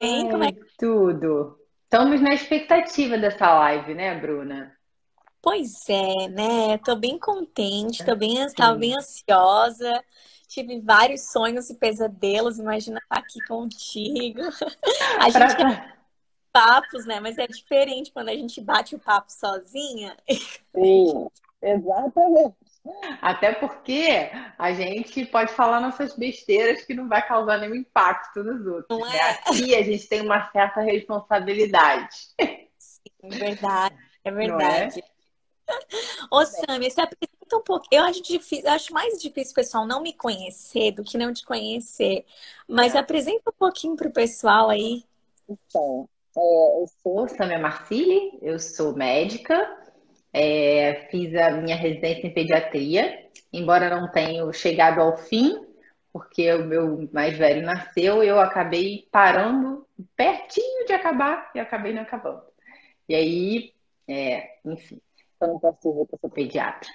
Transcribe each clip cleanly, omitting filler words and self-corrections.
Bem, como é Ai, que... tudo. Estamos na expectativa dessa live, né, Bruna? Pois é, né? Tô bem contente, tava bem Sim. ansiosa. Tive vários sonhos e pesadelos, imagina estar aqui contigo. A gente tem Pra- papos, né? Mas é diferente quando a gente bate o papo sozinha. Sim, exatamente. Até porque a gente pode falar nossas besteiras que não vai causar nenhum impacto nos Não outros, né? é? Aqui a gente tem uma certa responsabilidade, Sim, verdade, é não é? verdade. Ô, Samia, se apresenta um pouco. Eu acho difícil, eu acho mais difícil o pessoal não me conhecer do que não te conhecer. Mas É. apresenta um pouquinho pro pessoal aí. Então, eu sou Samia Marcilli, eu sou médica, fiz a minha residência em pediatria, embora não tenha chegado ao fim, porque o meu mais velho nasceu, eu acabei parando pertinho de acabar e acabei não acabando. E aí, enfim, eu não posso dizer que eu sou pediatra,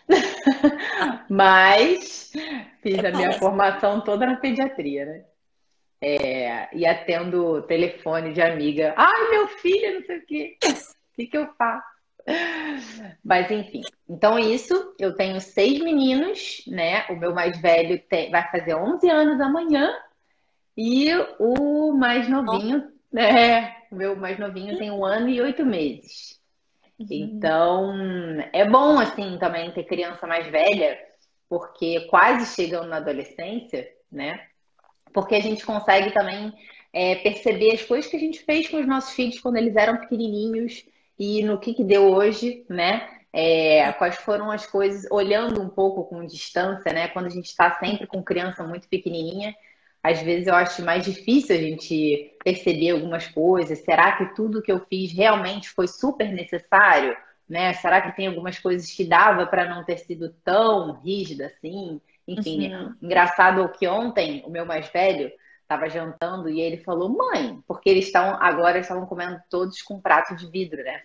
mas fiz Até a minha parece. formação toda na pediatria, né? E atendo telefone de amiga. Ai, meu filho, não sei o quê. O que que eu faço? Mas enfim, então isso, eu tenho 6 meninos, né? O meu mais velho vai fazer 11 anos amanhã e o mais novinho, né? O meu mais novinho tem 1 ano e 8 meses. Uhum. Então, é bom assim também ter criança mais velha, porque quase chegando na adolescência, né? Porque a gente consegue também perceber as coisas que a gente fez com os nossos filhos quando eles eram pequenininhos e no que deu hoje, né? Quais foram as coisas, olhando um pouco com distância, né? Quando a gente está sempre com criança muito pequenininha, às vezes eu acho mais difícil a gente perceber algumas coisas. Será que tudo que eu fiz realmente foi super necessário? Né? Será que tem algumas coisas que dava para não ter sido tão rígida assim? Enfim, né? Uhum. Engraçado que ontem o meu mais velho estava jantando e ele falou, mãe, porque agora estavam comendo todos com prato de vidro, né?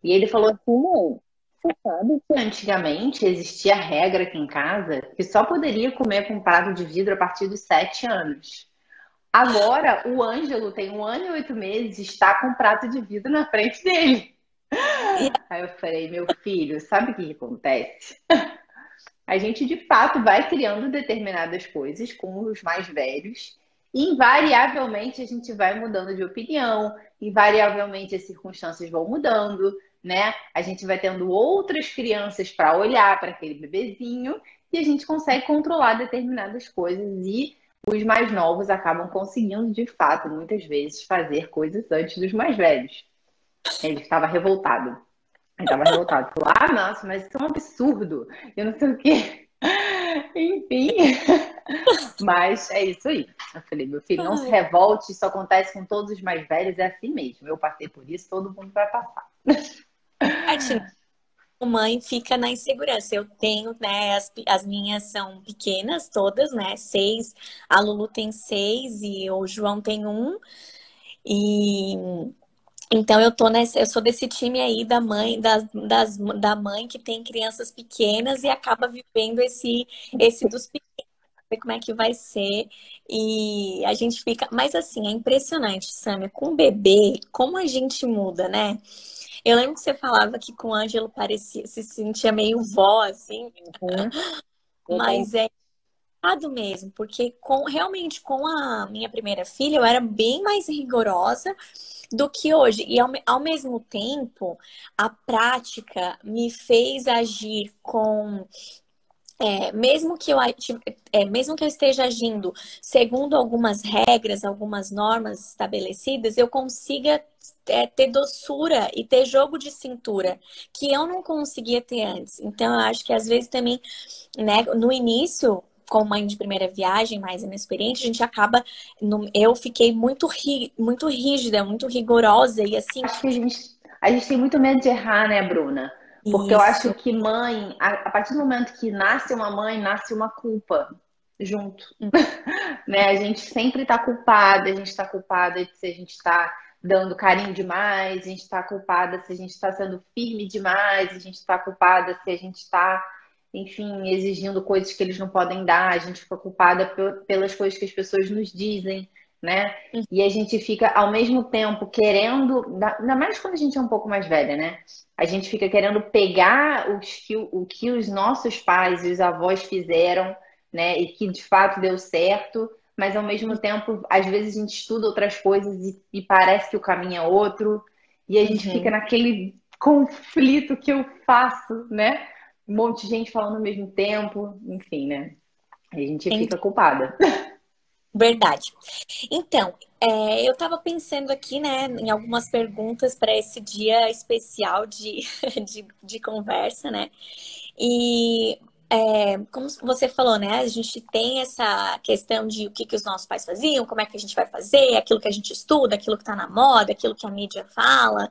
E ele falou assim, mãe, você sabe que antigamente existia regra aqui em casa que só poderia comer com prato de vidro a partir dos 7 anos. Agora o Ângelo tem 1 ano e 8 meses e está com prato de vidro na frente dele. E Aí eu falei, meu filho, sabe o que acontece? A gente de fato vai criando determinadas coisas com os mais velhos, e invariavelmente a gente vai mudando de opinião, invariavelmente as circunstâncias vão mudando, né? A gente vai tendo outras crianças para olhar para aquele bebezinho e a gente consegue controlar determinadas coisas e os mais novos acabam conseguindo de fato muitas vezes fazer coisas antes dos mais velhos. Ele estava revoltado. Ele estava revoltado. Falou, ah, nossa, mas isso é um absurdo. Eu não sei o quê. Enfim, mas é isso aí. Eu falei, meu filho, não se ai, revolte, isso acontece com todos os mais velhos, é assim mesmo. Eu passei por isso, todo mundo vai passar. parte, né? Mãe fica na insegurança. Eu tenho, né? As minhas são pequenas, todas, né? 6. A Lulu tem 6 e o João tem 1. E então eu sou desse time aí da mãe, da mãe que tem crianças pequenas e acaba vivendo esse dos pequenos, ver como é que vai ser. E a gente fica. Mas assim, é impressionante, Samia, com o bebê, como a gente muda, né? Eu lembro que você falava que com o Ângelo parecia, se sentia meio vó, assim, Uhum. Eu também. mas é errado mesmo, porque realmente com a minha primeira filha eu era bem mais rigorosa do que hoje. E ao mesmo tempo, a prática me fez agir com mesmo que eu esteja agindo segundo algumas regras, algumas normas estabelecidas, eu consiga ter doçura e ter jogo de cintura que eu não conseguia ter antes. Então, eu acho que às vezes também, né, no início, como mãe de primeira viagem, mais inexperiente, a gente acaba. Eu fiquei muito rígida, muito rigorosa e assim. Acho que a gente tem muito medo de errar, né, Bruna? Porque eu acho Isso. que mãe, a partir do momento que nasce uma mãe, nasce uma culpa junto. Né? A gente sempre está culpada, a gente está culpada se a gente está dando carinho demais, a gente está culpada se a gente está sendo firme demais, a gente está culpada se a gente está, enfim, exigindo coisas que eles não podem dar, a gente fica culpada pelas coisas que as pessoas nos dizem, né? E a gente fica ao mesmo tempo querendo, ainda mais quando a gente é um pouco mais velha, né? A gente fica querendo pegar o que os nossos pais e os avós fizeram, né? E que de fato deu certo, mas ao mesmo tempo, às vezes a gente estuda outras coisas e parece que o caminho é outro, e a gente fica Uhum. naquele conflito que eu faço, né? Um monte de gente falando ao mesmo tempo, enfim, né? A gente fica culpada. Verdade. Então, eu estava pensando aqui, né, em algumas perguntas para esse dia especial de conversa, né? E como você falou, né, a gente tem essa questão de o que que os nossos pais faziam, como é que a gente vai fazer, aquilo que a gente estuda, aquilo que está na moda, aquilo que a mídia fala,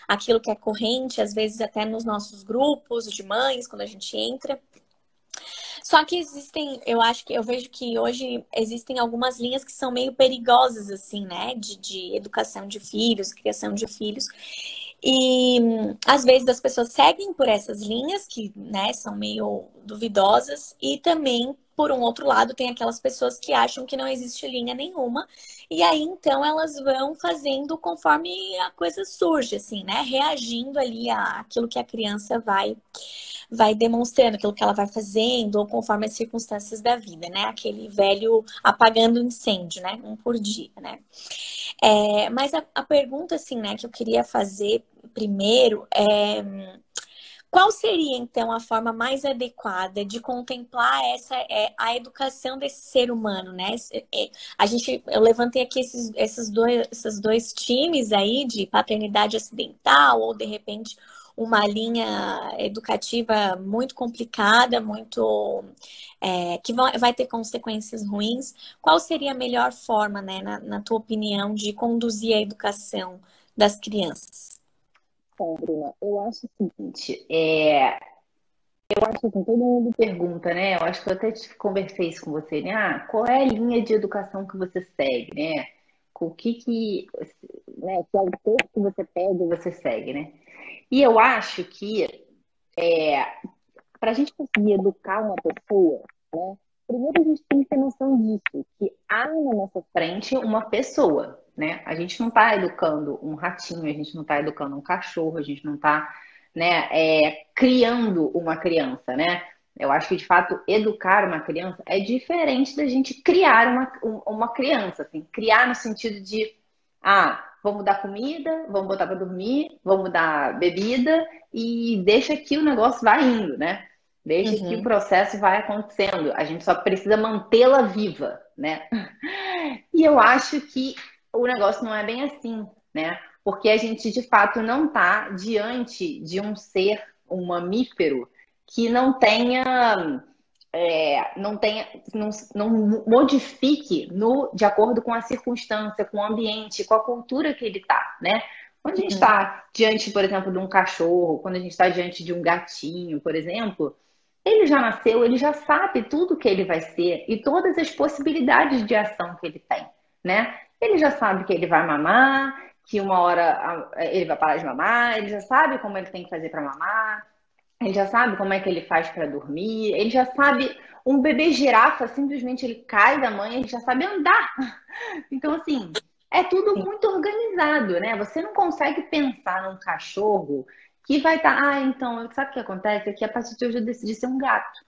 aquilo que é corrente, às vezes até nos nossos grupos de mães, quando a gente entra. Só que existem, eu vejo que hoje existem algumas linhas que são meio perigosas, assim, né? De educação de filhos, criação de filhos. E às vezes as pessoas seguem por essas linhas que, né, são meio duvidosas, e também, por um outro lado, tem aquelas pessoas que acham que não existe linha nenhuma, e aí então elas vão fazendo conforme a coisa surge, assim, né? Reagindo ali àquilo que a criança vai demonstrando, aquilo que ela vai fazendo, ou conforme as circunstâncias da vida, né? Aquele velho apagando incêndio, né? Um por dia, né? Mas a pergunta, assim, né, que eu queria fazer primeiro é qual seria, então, a forma mais adequada de contemplar a educação desse ser humano, né? Eu levantei aqui esses dois times aí de paternidade acidental ou, de repente, uma linha educativa muito complicada, que vai ter consequências ruins. Qual seria a melhor forma, né, na tua opinião, de conduzir a educação das crianças? Bom, Bruna, eu acho o seguinte, eu acho que todo mundo pergunta, né? Eu acho que eu até conversei isso com você, né? Ah, qual é a linha de educação que você segue, né? Com o né? Que autor que você pega e você segue, né? E eu acho que para a gente conseguir educar uma pessoa, né? Primeiro a gente tem que ter noção disso, que há na nossa frente uma pessoa, né? A gente não está educando um ratinho, a gente não está educando um cachorro, a gente não está, né, criando uma criança, né? Eu acho que, de fato, educar uma criança é diferente da gente criar uma criança, assim, criar no sentido de, vamos dar comida, vamos botar para dormir, vamos dar bebida e deixa que o negócio vai indo, né? Deixa que o Uhum, processo vai acontecendo. A gente só precisa mantê-la viva, né? E eu acho que o negócio não é bem assim, né? Porque a gente de fato não está diante de um ser, um mamífero, que não modifique de acordo com a circunstância, com o ambiente, com a cultura que ele está, né? Quando a gente uhum, está diante, por exemplo, de um cachorro, quando a gente está diante de um gatinho, por exemplo, ele já nasceu, ele já sabe tudo que ele vai ser e todas as possibilidades de ação que ele tem, né? Ele já sabe que ele vai mamar, que uma hora ele vai parar de mamar, ele já sabe como ele tem que fazer para mamar, ele já sabe como é que ele faz para dormir, ele já sabe. Um bebê girafa simplesmente ele cai da mãe, ele já sabe andar. Então, assim, é tudo muito organizado, né? Você não consegue pensar num cachorro que vai estar. Então, sabe o que acontece? É que a partir de hoje eu decidi ser um gato.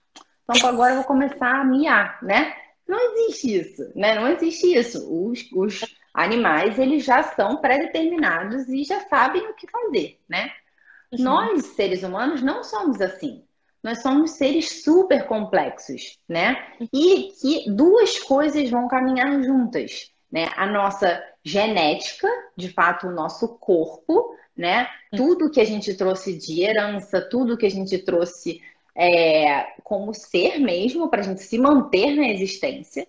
Então, agora eu vou começar a miar, né? Não existe isso, né? Não existe isso. Os animais, eles já são pré-determinados e já sabem o que fazer, né? uhum, Nós, seres humanos, não somos assim. Nós somos seres super complexos, né? E que duas coisas vão caminhar juntas, né? A nossa genética, de fato, o nosso corpo, né? Tudo que a gente trouxe de herança, tudo que a gente trouxe como ser mesmo, para a gente se manter na existência.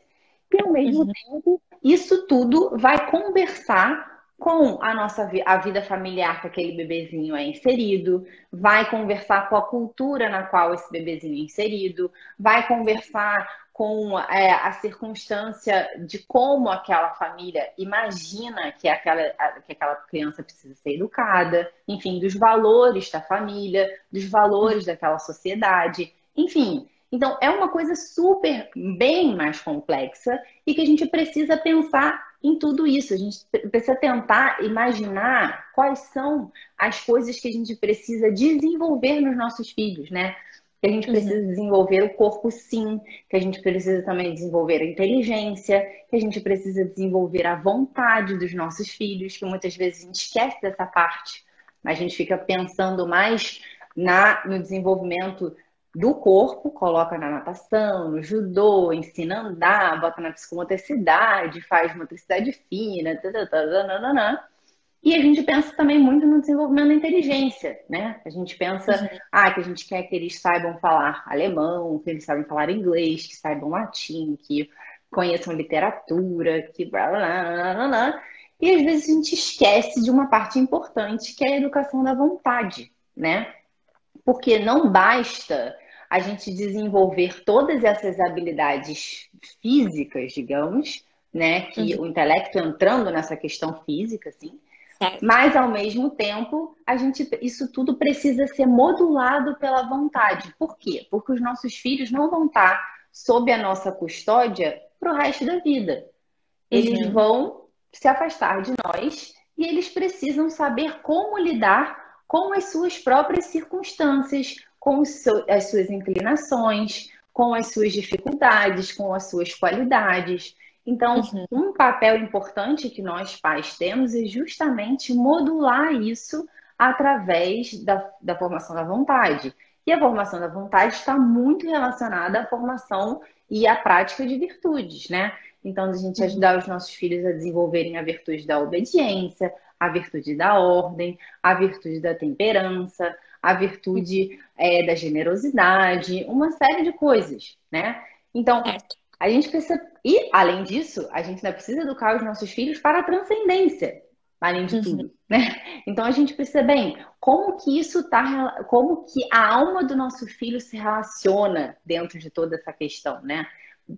E, ao mesmo uhum, tempo, isso tudo vai conversar com a vida familiar que aquele bebezinho é inserido, vai conversar com a cultura na qual esse bebezinho é inserido, vai conversar com a circunstância de como aquela família imagina que aquela criança precisa ser educada, enfim, dos valores da família, dos valores daquela sociedade, enfim. Então, é uma coisa super bem mais complexa e que a gente precisa pensar em tudo isso. A gente precisa tentar imaginar quais são as coisas que a gente precisa desenvolver nos nossos filhos, né? Que a gente Uhum. precisa desenvolver o corpo, sim, que a gente precisa também desenvolver a inteligência, que a gente precisa desenvolver a vontade dos nossos filhos, que muitas vezes a gente esquece dessa parte, mas a gente fica pensando mais no desenvolvimento do corpo, coloca na natação, no judô, ensina a andar, bota na psicomotricidade, faz motricidade fina, nananã. E a gente pensa também muito no desenvolvimento da inteligência, né? A gente pensa, Uhum. que a gente quer que eles saibam falar alemão, que eles saibam falar inglês, que saibam latim, que conheçam literatura, que blá, blá, blá, blá, blá. E às vezes a gente esquece de uma parte importante, que é a educação da vontade, né? Porque não basta a gente desenvolver todas essas habilidades físicas, digamos, né? Que Uhum. o intelecto entrando nessa questão física, assim, Certo. mas ao mesmo tempo, isso tudo precisa ser modulado pela vontade. Por quê? Porque os nossos filhos não vão estar sob a nossa custódia para o resto da vida. Eles Uhum. vão se afastar de nós e eles precisam saber como lidar com as suas próprias circunstâncias, com as suas inclinações, com as suas dificuldades, com as suas qualidades. Então, Uhum. um papel importante que nós pais temos é justamente modular isso através da formação da vontade. E a formação da vontade está muito relacionada à formação e à prática de virtudes, né? Então, a gente Uhum. ajudar os nossos filhos a desenvolverem a virtude da obediência, a virtude da ordem, a virtude da temperança, a virtude da generosidade, uma série de coisas, né? Então, Certo. a gente precisa. E, além disso, a gente ainda precisa educar os nossos filhos para a transcendência, além de Uhum. tudo, né? Então, a gente precisa, bem, como que isso tá. Como que a alma do nosso filho se relaciona dentro de toda essa questão, né?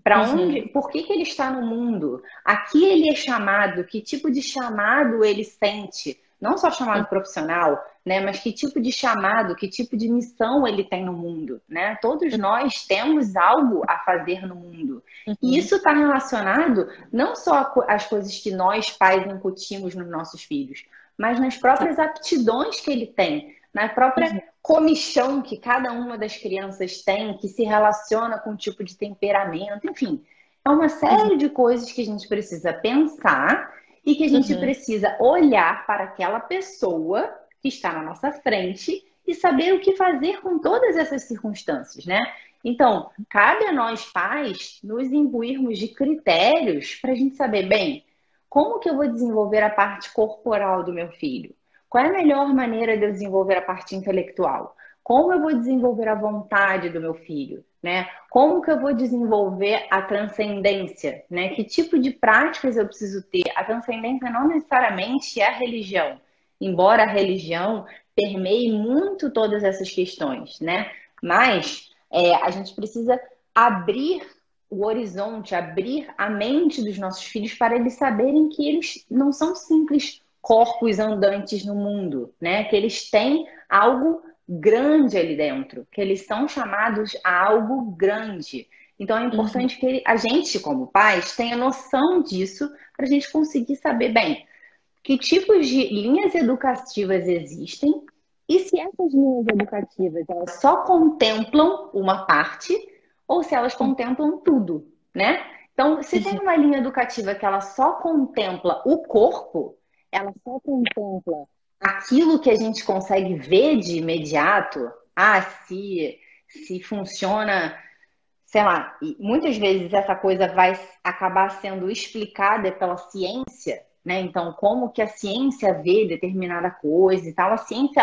Para onde, Uhum. por que que ele está no mundo? A que ele é chamado? Que tipo de chamado ele sente? Não só chamado profissional, né? Mas que tipo de chamado, que tipo de missão ele tem no mundo, né? Todos nós temos algo a fazer no mundo. E Uhum. isso está relacionado não só às coisas que nós pais incutimos nos nossos filhos, mas nas próprias aptidões que ele tem, na própria Uhum. comichão que cada uma das crianças tem, que se relaciona com um tipo de temperamento, enfim. É uma Uhum. série de coisas que a gente precisa pensar e que a gente Uhum. precisa olhar para aquela pessoa que está na nossa frente e saber o que fazer com todas essas circunstâncias, né? Então, cabe a nós pais nos imbuirmos de critérios para a gente saber, bem, como que eu vou desenvolver a parte corporal do meu filho? Qual é a melhor maneira de eu desenvolver a parte intelectual? Como eu vou desenvolver a vontade do meu filho, né? Como que eu vou desenvolver a transcendência, né? Que tipo de práticas eu preciso ter? A transcendência não necessariamente é a religião, embora a religião permeie muito todas essas questões, né? Mas a gente precisa abrir o horizonte, abrir a mente dos nossos filhos para eles saberem que eles não são simples corpos andantes no mundo, né? Que eles têm algo grande ali dentro, que eles são chamados a algo grande. Então é Uhum. importante que a gente, como pais, tenha noção disso para a gente conseguir saber bem que tipos de linhas educativas existem e se essas linhas educativas elas só contemplam uma parte ou se elas contemplam tudo, né? Então, se tem Uhum. uma linha educativa que ela só contempla o corpo, ela só contempla aquilo que a gente consegue ver de imediato, se funciona, sei lá, e muitas vezes essa coisa vai acabar sendo explicada pela ciência, né? Então, como que a ciência vê determinada coisa e tal. A ciência,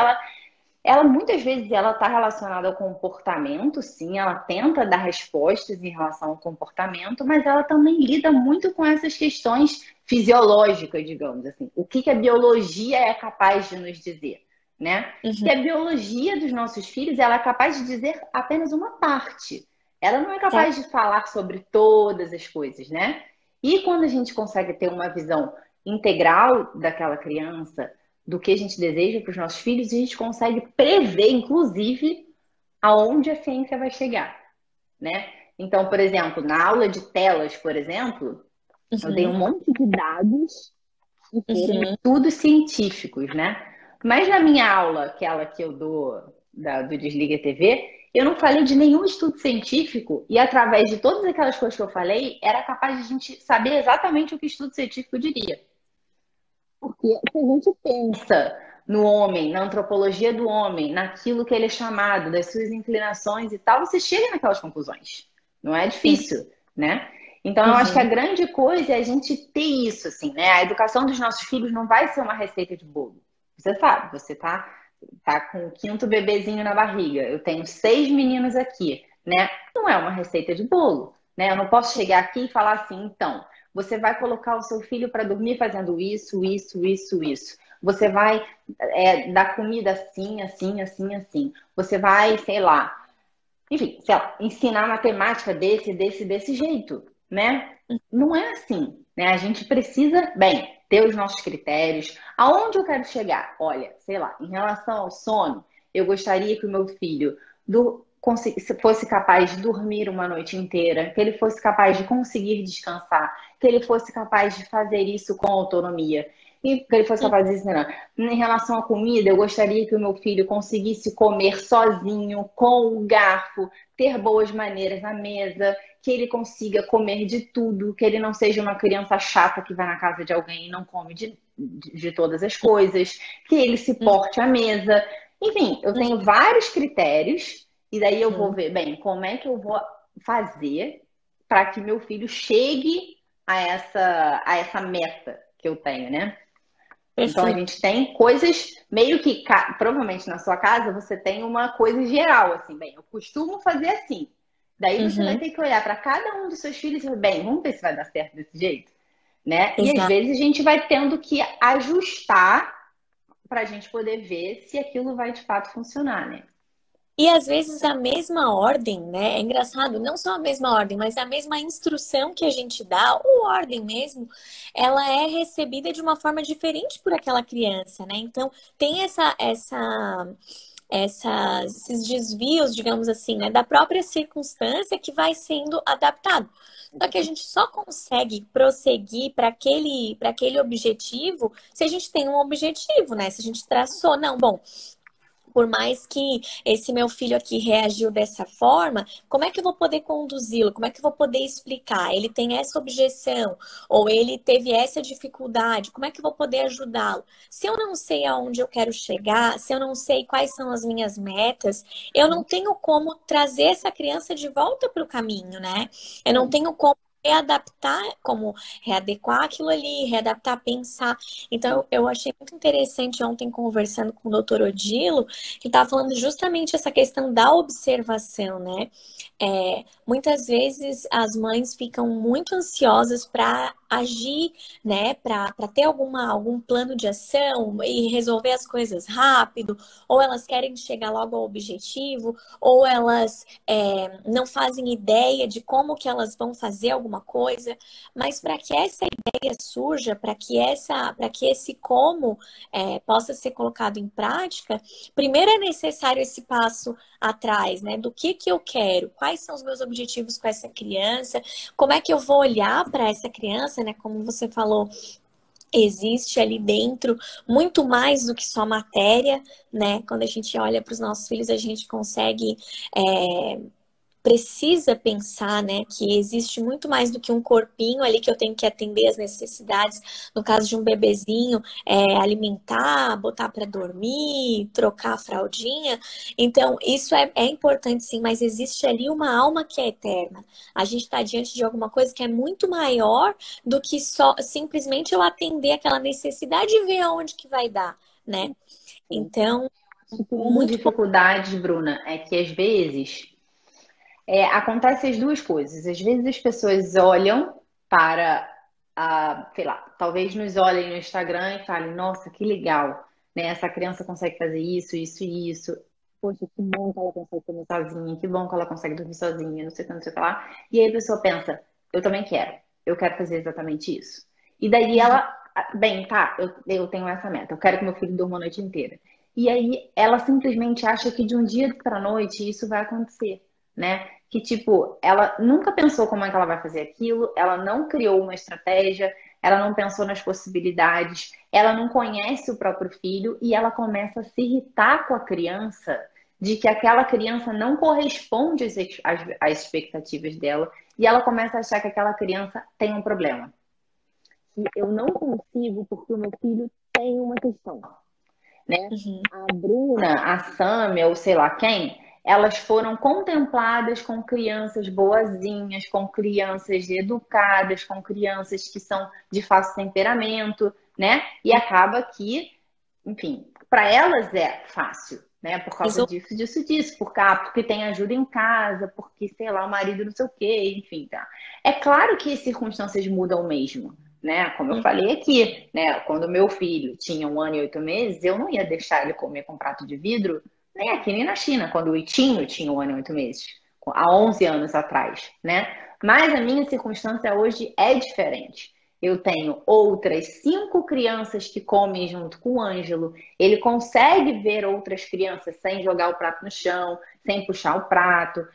ela muitas vezes ela está relacionada ao comportamento, sim, ela tenta dar respostas em relação ao comportamento, mas ela também lida muito com essas questões fisiológicas, digamos assim. O que que a biologia é capaz de nos dizer, né? E Uhum. a biologia dos nossos filhos, ela é capaz de dizer apenas uma parte. Ela não é capaz Certo. de falar sobre todas as coisas, né? E quando a gente consegue ter uma visão integral daquela criança, do que a gente deseja para os nossos filhos, a gente consegue prever, inclusive, aonde a ciência vai chegar, né? Então, por exemplo, na aula de telas, por exemplo, Eu tenho um Uhum, monte de dados que foram uhum, estudos científicos, né? Mas na minha aula, aquela que eu dou do Desliga TV, eu não falei de nenhum estudo científico e através de todas aquelas coisas que eu falei, era capaz de a gente saber exatamente o que o estudo científico diria. Porque se a gente pensa no homem, na antropologia do homem, naquilo que ele é chamado, das suas inclinações e tal, você chega naquelas conclusões. Não é sim, difícil, né? Então, eu acho que a uhum, grande coisa é a gente ter isso, assim, né? A educação dos nossos filhos não vai ser uma receita de bolo. Você sabe, você tá com o quinto bebezinho na barriga. Eu tenho 6 meninos aqui, né? Não é uma receita de bolo, né? Eu não posso chegar aqui e falar assim, então, você vai colocar o seu filho para dormir fazendo isso, isso, isso, isso. Você vai dar comida assim, assim, assim, assim. Você vai, sei lá, enfim, sei lá, ensinar matemática desse jeito, né? Não é assim, né? A gente precisa, bem, ter os nossos critérios. Aonde eu quero chegar? Olha, sei lá, em relação ao sono, eu gostaria que o meu filho fosse capaz de dormir uma noite inteira, que ele fosse capaz de conseguir descansar, que ele fosse capaz de fazer isso com autonomia. E que ele fosse capaz de ensinar. Em relação à comida, eu gostaria que o meu filho conseguisse comer sozinho, com o garfo, ter boas maneiras na mesa, que ele consiga comer de tudo, que ele não seja uma criança chata que vai na casa de alguém e não come de todas as coisas, que ele se porte à mesa. Enfim, eu tenho vários critérios, e daí eu vou uhum, ver, bem, como é que eu vou fazer para que meu filho chegue a essa meta que eu tenho, né? Então a perfeito. gente tem coisas meio que, provavelmente na sua casa você tem uma coisa geral, assim, bem, eu costumo fazer assim. Daí você vai Uhum, ter que olhar para cada um dos seus filhos e dizer, bem, vamos ver se vai dar certo desse jeito, né? E às exato. vezes a gente vai tendo que ajustar para a gente poder ver se aquilo vai de fato funcionar, né? E às vezes a mesma ordem, né? É engraçado, não só a mesma ordem, mas a mesma instrução que a gente dá, ou ordem mesmo, ela é recebida de uma forma diferente por aquela criança, né? Então tem esses desvios, digamos assim, né, da própria circunstância que vai sendo adaptado. Só que a gente só consegue prosseguir para aquele objetivo se a gente tem um objetivo, né? Se a gente traçou, não, bom, por mais que esse meu filho aqui reagiu dessa forma, como é que eu vou poder conduzi-lo? Como é que eu vou poder explicar? Ele tem essa objeção, ou ele teve essa dificuldade, como é que eu vou poder ajudá-lo? Se eu não sei aonde eu quero chegar, se eu não sei quais são as minhas metas, eu não tenho como trazer essa criança de volta para o caminho, né? Eu não tenho como readaptar, como readequar aquilo ali, readaptar, pensar. Então, eu achei muito interessante ontem conversando com o doutor Odilo, que estava falando justamente essa questão da observação, né? Muitas vezes as mães ficam muito ansiosas para agir, né? Para ter algum plano de ação e resolver as coisas rápido, ou elas querem chegar logo ao objetivo, ou elas não fazem ideia de como que elas vão fazer alguma coisa, mas para que essa ideia surja, para que esse como possa ser colocado em prática, primeiro é necessário esse passo atrás, né? Do que eu quero, quais são os meus objetivos com essa criança, como é que eu vou olhar para essa criança, né? Como você falou, existe ali dentro muito mais do que só matéria, né? Quando a gente olha para os nossos filhos, a gente consegue precisa pensar, né, que existe muito mais do que um corpinho ali que eu tenho que atender as necessidades. No caso de um bebezinho, alimentar, botar para dormir, trocar a fraldinha. Então, isso é importante sim, mas existe ali uma alma que é eterna. A gente está diante de alguma coisa que é muito maior do que só simplesmente eu atender aquela necessidade e ver aonde que vai dar, né? Então, Acho que uma das muito bom. dificuldades, Bruna, é que às vezes acontecem as duas coisas. Às vezes as pessoas olham para, sei lá, talvez nos olhem no Instagram e falem, nossa, que legal, né? Essa criança consegue fazer isso, isso e isso. Poxa, que bom que ela consegue comer sozinha, que bom que ela consegue dormir sozinha, não sei o que, não sei o que lá. E aí a pessoa pensa, eu também quero, eu quero fazer exatamente isso. E daí ela, bem, tá, eu tenho essa meta, eu quero que meu filho durma a noite inteira. E aí ela simplesmente acha que de um dia para a noite isso vai acontecer, né? que, tipo, ela nunca pensou como é que ela vai fazer aquilo, ela não criou uma estratégia, ela não pensou nas possibilidades, ela não conhece o próprio filho e ela começa a se irritar com a criança de que aquela criança não corresponde às expectativas dela e ela começa a achar que aquela criança tem um problema. Que eu não consigo porque o meu filho tem uma questão, né? Uhum. A Bruna, a Sâmia, ou sei lá quem, elas foram contempladas com crianças boazinhas, com crianças educadas, com crianças que são de fácil temperamento, né? E acaba que, enfim, para elas é fácil, né? Por causa disso, porque tem ajuda em casa, porque, sei lá, o marido não sei o quê, enfim, tá. É claro que as circunstâncias mudam mesmo, né? Como eu falei aqui, né? Quando meu filho tinha 1 ano e 8 meses, eu não ia deixar ele comer com prato de vidro, nem aqui nem na China, quando o Itinho tinha 1 ano e 8 meses, há 11 anos atrás, né? Mas a minha circunstância hoje é diferente. Eu tenho outras 5 crianças que comem junto com o Ângelo. Ele consegue ver outras crianças sem jogar o prato no chão, sem puxar o prato.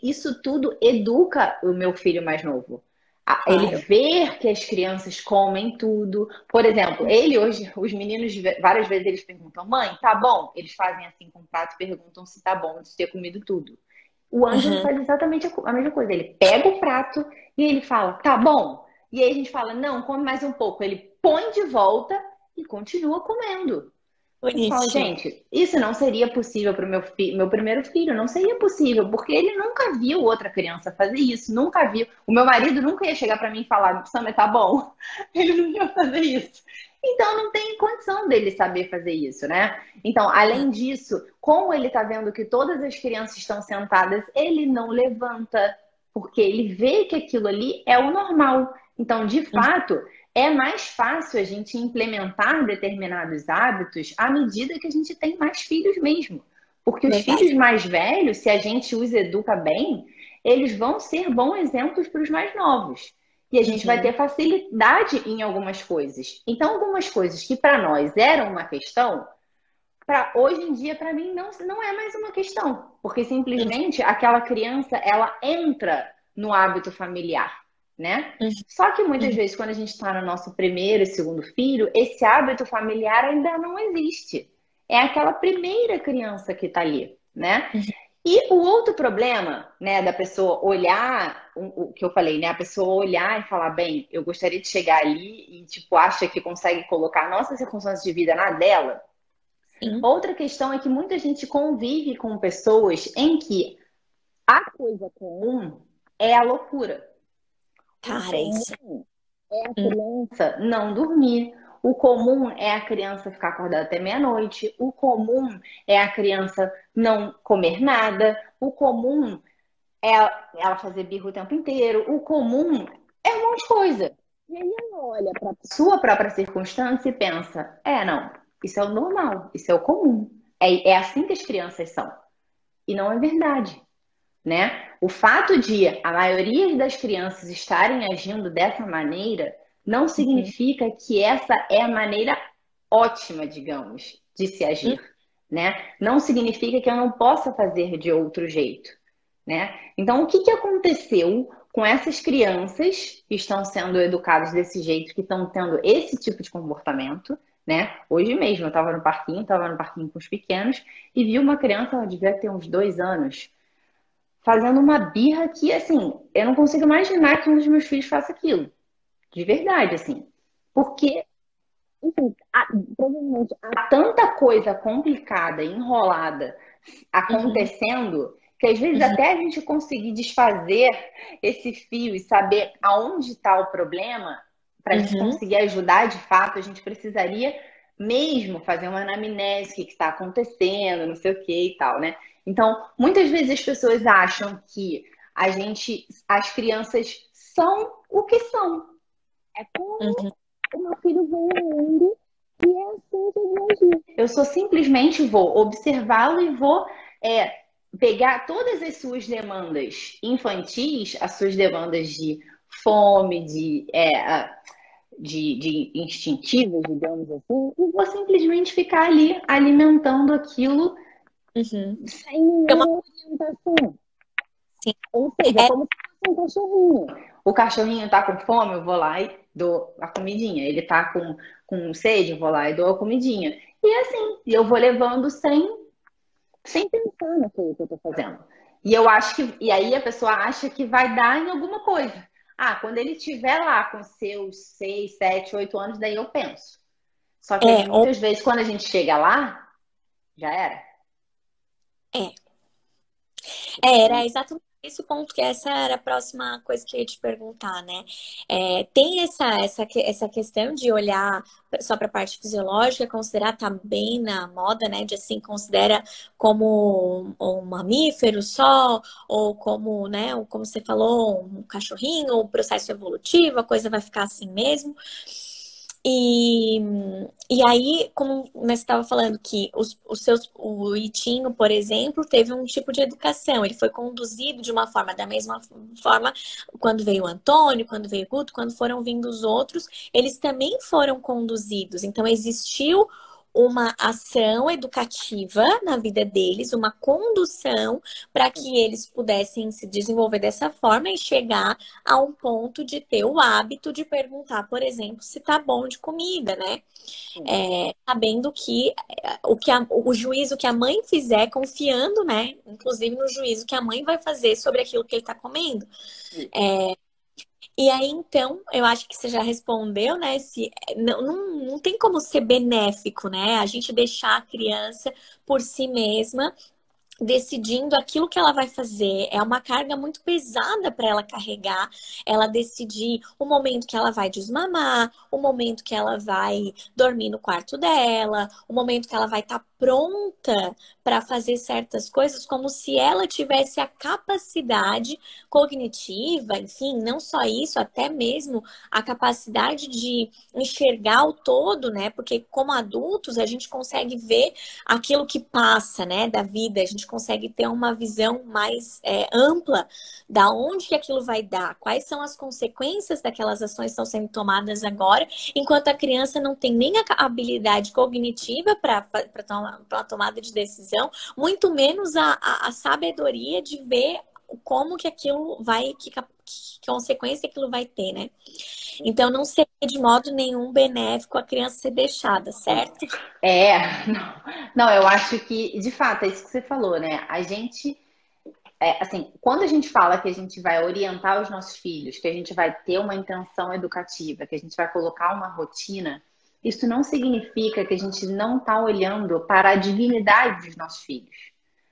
Isso tudo educa o meu filho mais novo. Ele Claro. ver que as crianças comem tudo. Por exemplo, ele hoje, os meninos, várias vezes eles perguntam, mãe, tá bom? Eles fazem assim com o prato e perguntam se tá bom de ter comido tudo. O Ângelo Uhum. faz exatamente a mesma coisa. Ele pega o prato e ele fala, tá bom? E aí a gente fala, não, come mais um pouco. Ele põe de volta e continua comendo. Eu falo, Bonitinho. gente, isso não seria possível para o meu primeiro filho, não seria possível, porque ele nunca viu outra criança fazer isso, nunca viu. O meu marido nunca ia chegar para mim e falar, Samia, tá bom. Ele não ia fazer isso. Então não tem condição dele saber fazer isso, né? Então, além disso, como ele tá vendo que todas as crianças estão sentadas, ele não levanta, porque ele vê que aquilo ali é o normal. Então, de fato, é mais fácil a gente implementar determinados hábitos à medida que a gente tem mais filhos mesmo. Porque os filhos Verdade. mais velhos, se a gente os educa bem, eles vão ser bons exemplos para os mais novos. E a gente vai ter Uhum. facilidade em algumas coisas. Então, algumas coisas que para nós eram uma questão, para hoje em dia, para mim, não é mais uma questão. Porque simplesmente aquela criança, ela entra no hábito familiar, né? Uhum. Só que muitas Uhum. vezes, quando a gente está no nosso primeiro e segundo filho, esse hábito familiar ainda não existe. É aquela primeira criança que está ali, né? Uhum. E o outro problema, né, da pessoa olhar, o que eu falei, né, a pessoa olhar e falar, bem, eu gostaria de chegar ali e, tipo, acha que consegue colocar nossas circunstâncias de vida na dela. Sim. Outra questão é que muita gente convive com pessoas em que a coisa comum é a loucura. O Cara, isso. comum é a Hum. criança não dormir. O comum é a criança ficar acordada até meia-noite. O comum é a criança não comer nada. O comum é ela fazer birra o tempo inteiro. O comum é um monte de coisa. E aí ela olha para a sua própria circunstância e pensa: não, isso é o normal, isso é o comum. É assim que as crianças são. E não é verdade, né? O fato de a maioria das crianças estarem agindo dessa maneira não Uhum. significa que essa é a maneira ótima, digamos, de se agir, né? Não significa que eu não possa fazer de outro jeito, né? Então, o que que aconteceu com essas crianças que estão sendo educadas desse jeito, que estão tendo esse tipo de comportamento, né? Hoje mesmo eu estava no parquinho com os pequenos e vi uma criança, ela devia ter uns 2 anos, fazendo uma birra que, assim, eu não consigo imaginar que um dos meus filhos faça aquilo. De verdade, assim. Porque, enfim, provavelmente há tanta coisa complicada, enrolada, Uhum. acontecendo, que às vezes Uhum. até a gente conseguir desfazer esse fio e saber aonde está o problema, para a gente Uhum. conseguir ajudar de fato, a gente precisaria mesmo fazer uma anamnese, o que está acontecendo, não sei o que e tal, né? Então, muitas vezes as pessoas acham que as crianças são o que são. É como Uhum. o meu filho veio ao mundo e é assim que eu vou agir. Eu só simplesmente vou observá-lo e vou pegar todas as suas demandas infantis, as suas demandas de fome, de instintivas, digamos assim, e vou simplesmente ficar ali alimentando aquilo Uhum. sem É uma, nenhuma orientação. Ou seja, como se fosse um cachorrinho. O cachorrinho tá com fome, eu vou lá e dou a comidinha. Ele tá com sede, eu vou lá e dou a comidinha. E assim, eu vou levando sem pensar naquilo que eu tô fazendo. E eu acho que, e aí a pessoa acha que vai dar em alguma coisa. Ah, quando ele estiver lá com seus 6, 7, 8 anos, daí eu penso. Só que Ou muitas vezes, quando a gente chega lá, já era. é. Era exatamente esse o ponto, que essa era a próxima coisa que eu ia te perguntar, né? Tem essa questão de olhar só para a parte fisiológica, considerar também na moda, né? De assim, considera como um mamífero só, ou como, né? Ou como você falou, um cachorrinho, ou um processo evolutivo, a coisa vai ficar assim mesmo. E, e aí, como você estava falando que o Itinho, por exemplo, teve um tipo de educação. Ele foi conduzido de uma forma, da mesma forma, quando veio o Antônio, quando veio o Guto, quando foram vindo os outros, eles também foram conduzidos. Então, existiu uma ação educativa na vida deles, uma condução para que eles pudessem se desenvolver dessa forma e chegar a um ponto de ter o hábito de perguntar, por exemplo, se tá bom de comida, né? Sabendo que o juízo que a mãe fizer, confiando, né? Inclusive no juízo que a mãe vai fazer sobre aquilo que ele tá comendo. E aí, então, eu acho que você já respondeu, né? Se, não tem como ser benéfico, né? A gente deixar a criança por si mesma decidindo aquilo que ela vai fazer. É uma carga muito pesada para ela carregar. Ela decidir o momento que ela vai desmamar, o momento que ela vai dormir no quarto dela, o momento que ela vai estar pronta para fazer certas coisas, como se ela tivesse a capacidade cognitiva, enfim, não só isso, até mesmo a capacidade de enxergar o todo, né? Porque como adultos a gente consegue ver aquilo que passa, né, da vida, a gente consegue ter uma visão mais ampla da onde que aquilo vai dar, quais são as consequências daquelas ações que estão sendo tomadas agora, enquanto a criança não tem nem a habilidade cognitiva para a tomada de decisão, muito menos a sabedoria de ver como que aquilo vai, que consequência aquilo vai ter, né? Então, não seria de modo nenhum benéfico a criança ser deixada, certo? Não, eu acho que, de fato, é isso que você falou, né? A gente, assim, quando a gente fala que a gente vai orientar os nossos filhos, que a gente vai ter uma intenção educativa, que a gente vai colocar uma rotina, isso não significa que a gente não está olhando para a dignidade dos nossos filhos,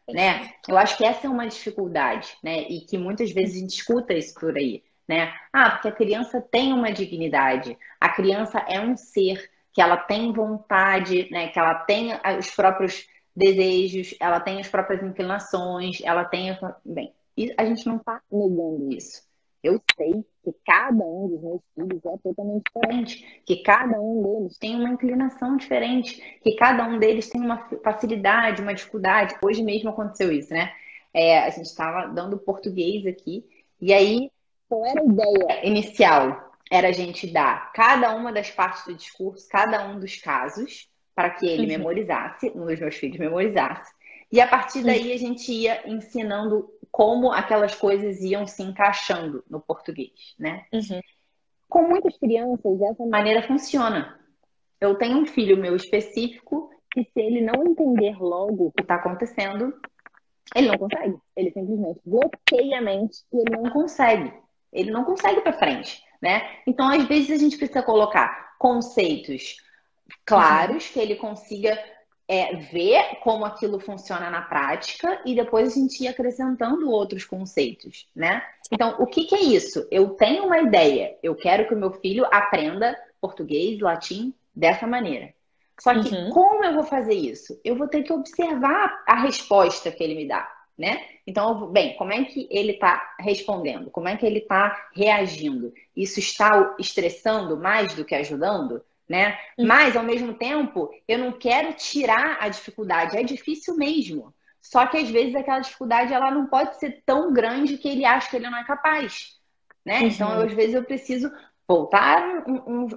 né? Eu acho que essa é uma dificuldade, né? E que muitas vezes a gente escuta isso por aí, né? Ah, porque a criança tem uma dignidade, a criança é um ser que ela tem vontade, né? Que ela tem os próprios desejos, ela tem as próprias inclinações, ela tem. Bem, a gente não está negando isso. Eu sei que cada um dos meus filhos é totalmente diferente, que cada um deles tem uma inclinação diferente, que cada um deles tem uma facilidade, uma dificuldade. Hoje mesmo aconteceu isso, né? A gente estava dando português aqui, e aí, qual era a ideia inicial? Era a gente dar cada uma das partes do discurso, cada um dos casos, para que ele memorizasse, um dos meus filhos memorizasse. E a partir daí a gente ia ensinando como aquelas coisas iam se encaixando no português, né? Com muitas crianças, essa maneira funciona. Eu tenho um filho meu específico que, se ele não entender logo o que está acontecendo, ele não consegue. Ele simplesmente bloqueia a mente e ele não consegue. Ele não consegue para frente, né? Então, às vezes, a gente precisa colocar conceitos claros, que ele consiga ver como aquilo funciona na prática, e depois a gente ir acrescentando outros conceitos, né? Então, o que é isso? Eu tenho uma ideia, eu quero que o meu filho aprenda português, latim, dessa maneira. Só que como eu vou fazer isso? Eu vou ter que observar a resposta que ele me dá, né? Então, bem, como é que ele está respondendo? Como é que ele está reagindo? Isso está estressando mais do que ajudando? Né? Mas, ao mesmo tempo, eu não quero tirar a dificuldade. É difícil mesmo. Só que, às vezes, aquela dificuldade ela não pode ser tão grande que ele acha que ele não é capaz. Né? Então, às vezes, eu preciso voltar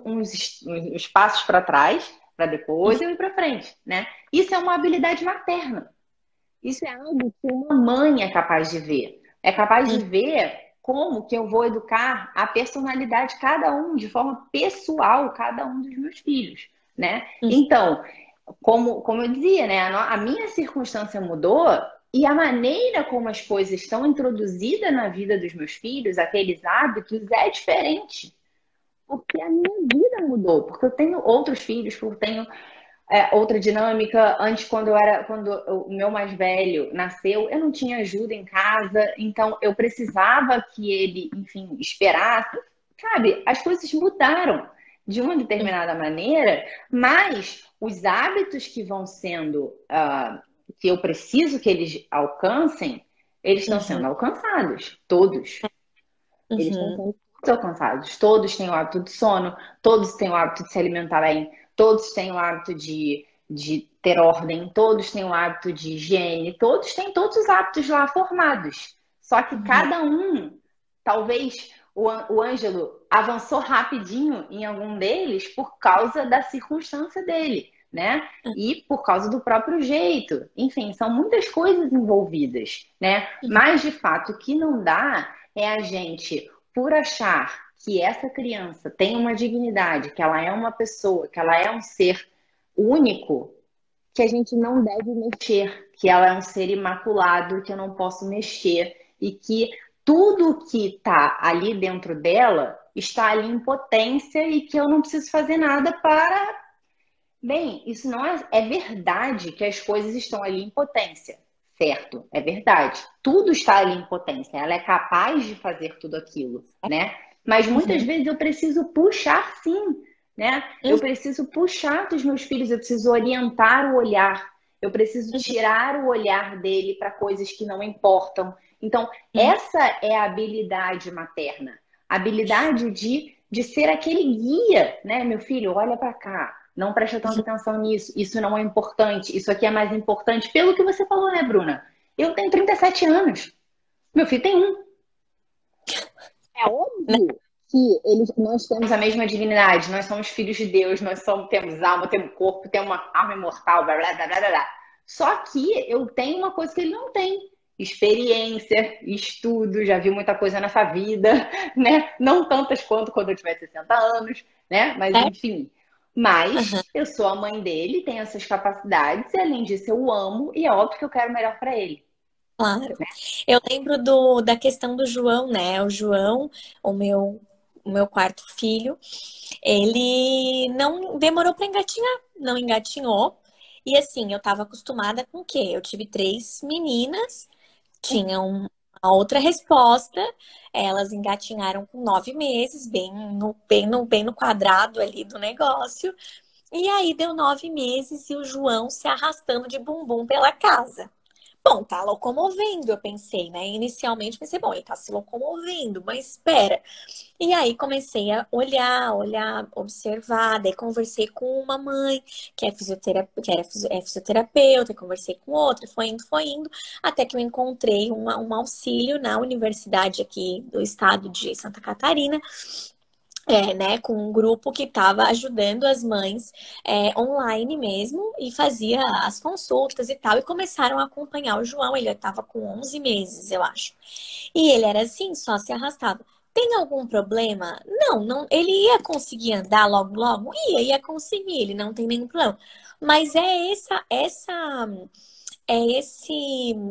uns passos para trás, para depois eu ir para frente. Né? Isso é uma habilidade materna. Isso é algo que uma mãe é capaz de ver. é capaz de ver como que eu vou educar a personalidade de cada um, de forma pessoal, cada um dos meus filhos, né? Então, como eu dizia, né? A minha circunstância mudou e a maneira como as coisas estão introduzidas na vida dos meus filhos, aqueles hábitos, é diferente. Porque a minha vida mudou, porque eu tenho outros filhos, porque eu tenho outra dinâmica. Antes, quando o meu mais velho nasceu, eu não tinha ajuda em casa, então eu precisava que ele, enfim, esperasse. Sabe, as coisas mudaram de uma determinada maneira, mas os hábitos que vão sendo, que eu preciso que eles alcancem, eles estão sendo alcançados, todos. Eles estão sendo todos alcançados. Todos têm o hábito de sono, todos têm o hábito de se alimentar bem, todos têm o hábito de ter ordem, todos têm o hábito de higiene, todos têm todos os hábitos lá formados. Só que cada um, talvez o Ângelo avançou rapidinho em algum deles por causa da circunstância dele, né? E por causa do próprio jeito. Enfim, são muitas coisas envolvidas, né? Mas, de fato, o que não dá é a gente, por achar que essa criança tem uma dignidade, que ela é uma pessoa, que ela é um ser único, que a gente não deve mexer, que ela é um ser imaculado, que eu não posso mexer e que tudo que está ali dentro dela está ali em potência e que eu não preciso fazer nada para... Bem, isso não é verdade que as coisas estão ali em potência, certo? É verdade. Tudo está ali em potência. Ela é capaz de fazer tudo aquilo, né? Mas muitas vezes eu preciso puxar, sim, né? Eu preciso puxar dos meus filhos, eu preciso orientar o olhar, eu preciso tirar o olhar dele para coisas que não importam. Então, essa é a habilidade materna. A habilidade de ser aquele guia, né? Meu filho, olha para cá. Não presta tanta atenção nisso. Isso não é importante. Isso aqui é mais importante. Pelo que você falou, né, Bruna? Eu tenho 37 anos. Meu filho tem um. É óbvio que nós temos a mesma dignidade. Nós somos filhos de Deus. Temos alma, temos corpo, temos uma alma imortal. Blá, blá, blá, blá, blá. Só que eu tenho uma coisa que ele não tem. Experiência, estudo, já vi muita coisa nessa vida, né? Não tantas quanto quando eu tiver 60 anos, né? Mas enfim... Mas eu sou a mãe dele, tenho essas capacidades e, além disso, eu o amo e é óbvio que eu quero o melhor para ele. Claro. Eu lembro da questão do João, né? O João, o meu quarto filho, ele não demorou para engatinhar, não engatinhou. E assim, eu estava acostumada com o quê? Eu tive 3 meninas, tinham a outra resposta, elas engatinharam com 9 meses, bem no quadrado ali do negócio. E aí deu 9 meses e o João se arrastando de bumbum pela casa. Bom, tá locomovendo, eu pensei, né? Inicialmente pensei, bom, ele tá se locomovendo, mas espera. E aí comecei a olhar, observar, daí conversei com uma mãe que é fisioterapeuta, conversei com outra, foi indo, até que eu encontrei um auxílio na universidade aqui do estado de Santa Catarina, né, com um grupo que estava ajudando as mães online mesmo e fazia as consultas e tal. E começaram a acompanhar o João. Ele estava com 11 meses, eu acho. E ele era assim, só se arrastava. Tem algum problema? Não. Ele ia conseguir andar logo, logo? Ia conseguir. Ele não tem nenhum problema. Mas é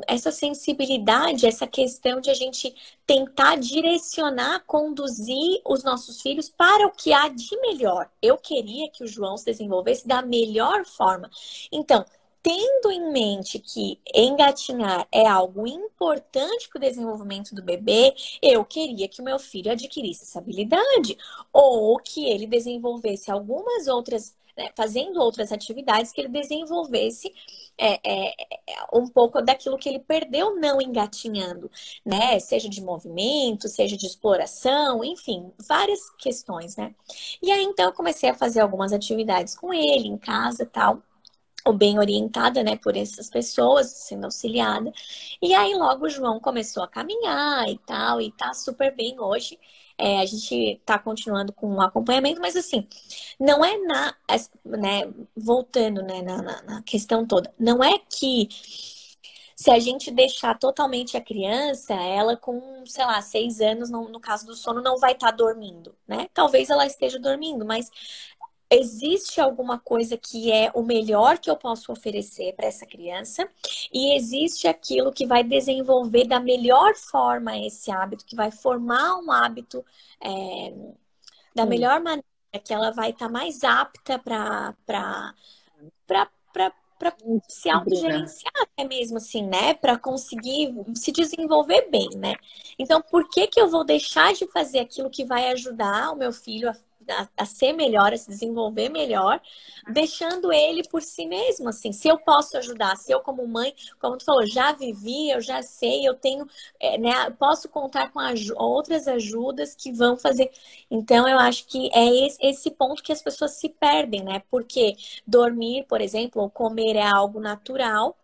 essa sensibilidade, essa questão de a gente tentar direcionar, conduzir os nossos filhos para o que há de melhor. Eu queria que o João se desenvolvesse da melhor forma. Então, tendo em mente que engatinhar é algo importante para o desenvolvimento do bebê, eu queria que o meu filho adquirisse essa habilidade ou que ele desenvolvesse algumas outras, né, fazendo outras atividades, que ele desenvolvesse um pouco daquilo que ele perdeu não engatinhando, né? Seja de movimento, seja de exploração, enfim, várias questões, né? E aí, então, eu comecei a fazer algumas atividades com ele em casa e tal, ou bem orientada, né, por essas pessoas, sendo auxiliada. E aí, logo, o João começou a caminhar e tal, e tá super bem hoje. A gente tá continuando com o acompanhamento, mas assim, não é né, voltando, né, na questão toda, não é que Se a gente deixar totalmente a criança, ela com, sei lá, 6 anos, no caso do sono, não vai estar dormindo, né? Talvez ela esteja dormindo, mas existe alguma coisa que é o melhor que eu posso oferecer para essa criança e existe aquilo que vai desenvolver da melhor forma esse hábito, que vai formar um hábito da Sim, melhor maneira, que ela vai estar mais apta para se Sabrina. autogerenciar até mesmo assim, né? Para conseguir se desenvolver bem, né? Então, por que que eu vou deixar de fazer aquilo que vai ajudar o meu filho a ser melhor, a se desenvolver melhor, deixando ele por si mesmo, assim? Se eu posso ajudar, se eu como mãe, como tu falou, já vivi, eu já sei, eu tenho, né? Posso contar com outras ajudas que vão fazer. Então, eu acho que é esse ponto que as pessoas se perdem, né? Porque dormir, por exemplo, ou comer é algo natural,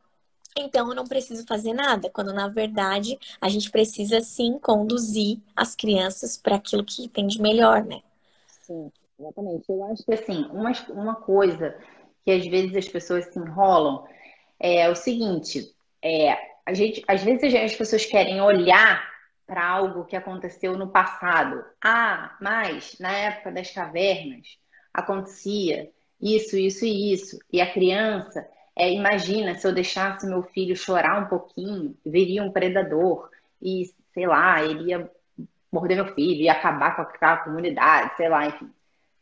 então eu não preciso fazer nada, quando na verdade a gente precisa sim conduzir as crianças para aquilo que tem de melhor, né? Sim, exatamente. Eu acho que assim, uma coisa que às vezes as pessoas se enrolam é o seguinte, às vezes as pessoas querem olhar para algo que aconteceu no passado. Ah, mas na época das cavernas acontecia isso, isso e isso. E a criança, imagina se eu deixasse meu filho chorar um pouquinho, viria um predador e, sei lá, ele ia morder meu filho, ia acabar com aquela comunidade, sei lá, enfim.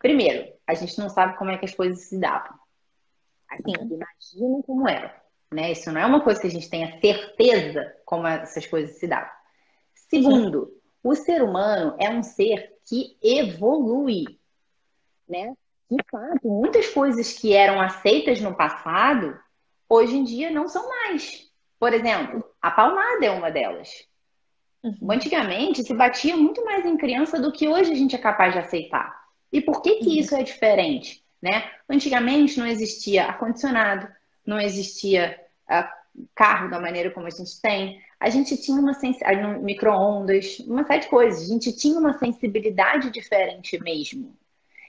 Primeiro, a gente não sabe como é que as coisas se davam. A gente Sim. imagina como era, né? Isso não é uma coisa que a gente tenha certeza como essas coisas se davam. Uhum. Segundo, o ser humano é um ser que evolui, né? De fato, muitas coisas que eram aceitas no passado, hoje em dia não são mais. Por exemplo, a palmada é uma delas. Uhum. Antigamente se batia muito mais em criança do que hoje a gente é capaz de aceitar. E por que que Uhum. isso é diferente, né? Antigamente não existia ar-condicionado, não existia carro da maneira como a gente tem. A gente tinha uma micro-ondas, uma série de coisas. A gente tinha uma sensibilidade diferente mesmo.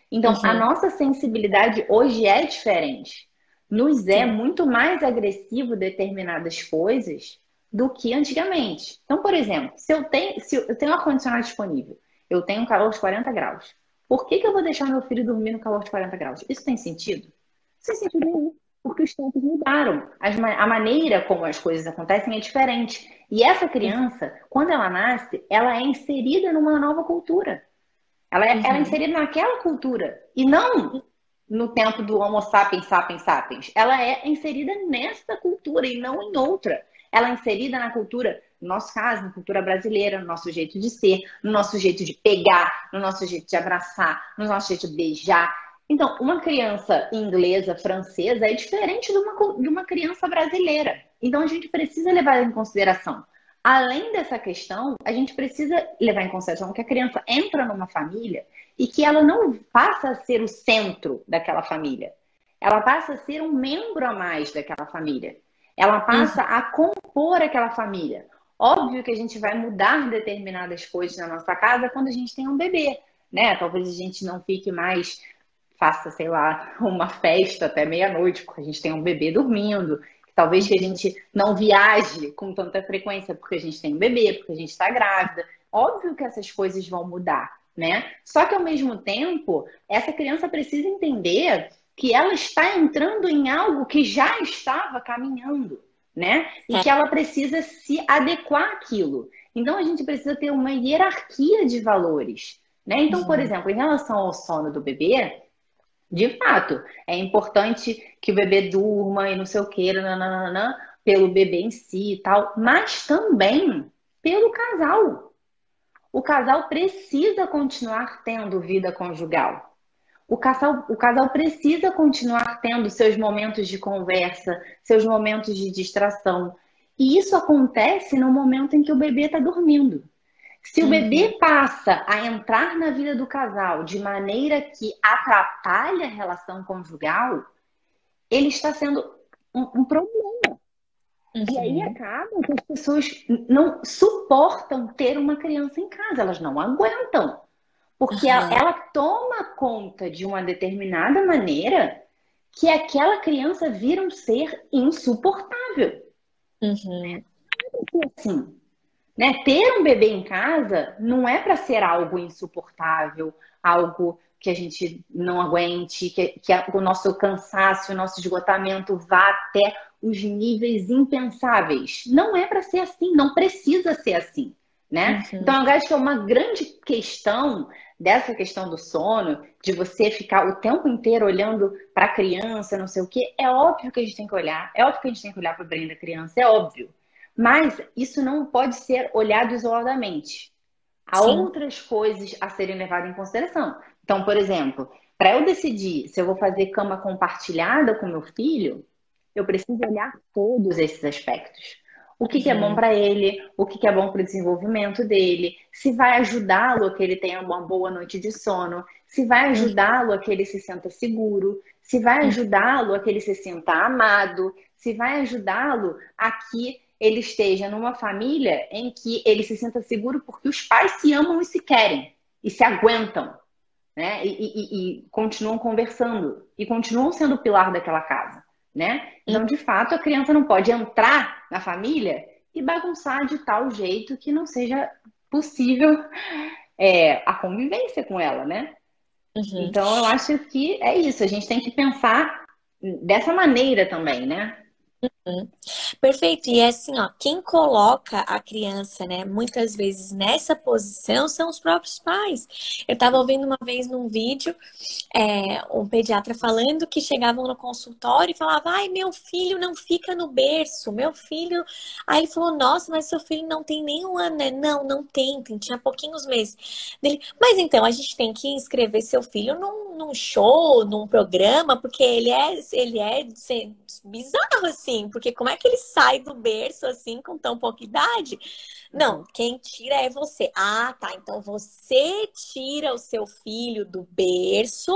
Então, a Uhum. nossa sensibilidade hoje é diferente. Nos é Sim. muito mais agressivo determinadas coisas do que antigamente. Então, por exemplo, se eu tenho ar-condicionado disponível, eu tenho um calor de 40 graus. Por que que eu vou deixar meu filho dormir no calor de 40 graus? Isso tem sentido? Não tem sentido nenhum, porque os tempos mudaram. A maneira como as coisas acontecem é diferente. E essa criança, quando ela nasce, ela é inserida numa nova cultura. Ela é Uhum. inserida naquela cultura e não no tempo do Homo sapiens, sapiens, sapiens. Ela é inserida nessa cultura e não em outra. Ela é inserida na cultura, no nosso caso, na cultura brasileira, no nosso jeito de ser, no nosso jeito de pegar, no nosso jeito de abraçar, no nosso jeito de beijar. Então, uma criança inglesa, francesa, é diferente de uma criança brasileira. Então, a gente precisa levar em consideração. Além dessa questão, a gente precisa levar em consideração que a criança entra numa família e que ela não passa a ser o centro daquela família. Ela passa a ser um membro a mais daquela família. Ela passa Uhum. a compor aquela família. Óbvio que a gente vai mudar determinadas coisas na nossa casa quando a gente tem um bebê, né? Talvez a gente não fique mais, faça, sei lá, uma festa até meia-noite, porque a gente tem um bebê dormindo. Talvez que a Uhum. gente não viaje com tanta frequência porque a gente tem um bebê, porque a gente está grávida. Óbvio que essas coisas vão mudar, né? Só que ao mesmo tempo, essa criança precisa entender que ela está entrando em algo que já estava caminhando, né? E É. que ela precisa se adequar àquilo. Então a gente precisa ter uma hierarquia de valores, né? Então, por Uhum. exemplo, em relação ao sono do bebê, de fato, é importante que o bebê durma e não sei o que, nananana, pelo bebê em si e tal, mas também pelo casal. O casal precisa continuar tendo vida conjugal. O casal precisa continuar tendo seus momentos de conversa, seus momentos de distração. E isso acontece no momento em que o bebê está dormindo. Se o Uhum. bebê passa a entrar na vida do casal de maneira que atrapalha a relação conjugal, ele está sendo um problema. E aí Uhum. acaba que as pessoas não suportam ter uma criança em casa, elas não aguentam. Porque Uhum. ela toma conta de uma determinada maneira que aquela criança vira um ser insuportável. Uhum. Assim, né? Ter um bebê em casa não é para ser algo insuportável, algo que a gente não aguente, o nosso cansaço, o nosso esgotamento vá até os níveis impensáveis. Não é para ser assim, não precisa ser assim, né? Uhum. Então, eu acho que é uma grande questão dessa questão do sono, de você ficar o tempo inteiro olhando para a criança, não sei o quê. É óbvio que a gente tem que olhar, é óbvio que a gente tem que olhar para o brain da criança, é óbvio. Mas isso não pode ser olhado isoladamente. Há Sim. outras coisas a serem levadas em consideração. Então, por exemplo, para eu decidir se eu vou fazer cama compartilhada com meu filho, eu preciso olhar todos esses aspectos. O que é bom Uhum. para ele, o que é bom para o desenvolvimento dele, se vai ajudá-lo a que ele tenha uma boa noite de sono, se vai Uhum. ajudá-lo a que ele se sinta seguro, se vai ajudá-lo a que ele se sinta amado, se vai ajudá-lo a que ele esteja numa família em que ele se sinta seguro porque os pais se amam e se querem e se aguentam, né? E continuam conversando e continuam sendo o pilar daquela casa, né? Uhum. Então, de fato, a criança não pode entrar na família e bagunçar de tal jeito que não seja possível a convivência com ela, né? Uhum. Então, eu acho que é isso. A gente tem que pensar dessa maneira também, né? Uhum. Perfeito. E é assim, ó, quem coloca a criança, né, muitas vezes nessa posição são os próprios pais. Eu estava ouvindo uma vez num vídeo, um pediatra falando que chegavam no consultório e falava, ai, meu filho não fica no berço, meu filho. Aí ele falou, nossa, mas seu filho não tem nem um ano, né? Não, não tem, tinha pouquinhos meses. Mas então, a gente tem que inscrever seu filho num show, num programa, porque ele é bizarro, assim, porque como é que ele sai do berço assim com tão pouca idade? Não, Uhum. quem tira é você. Ah, tá. Então você tira o seu filho do berço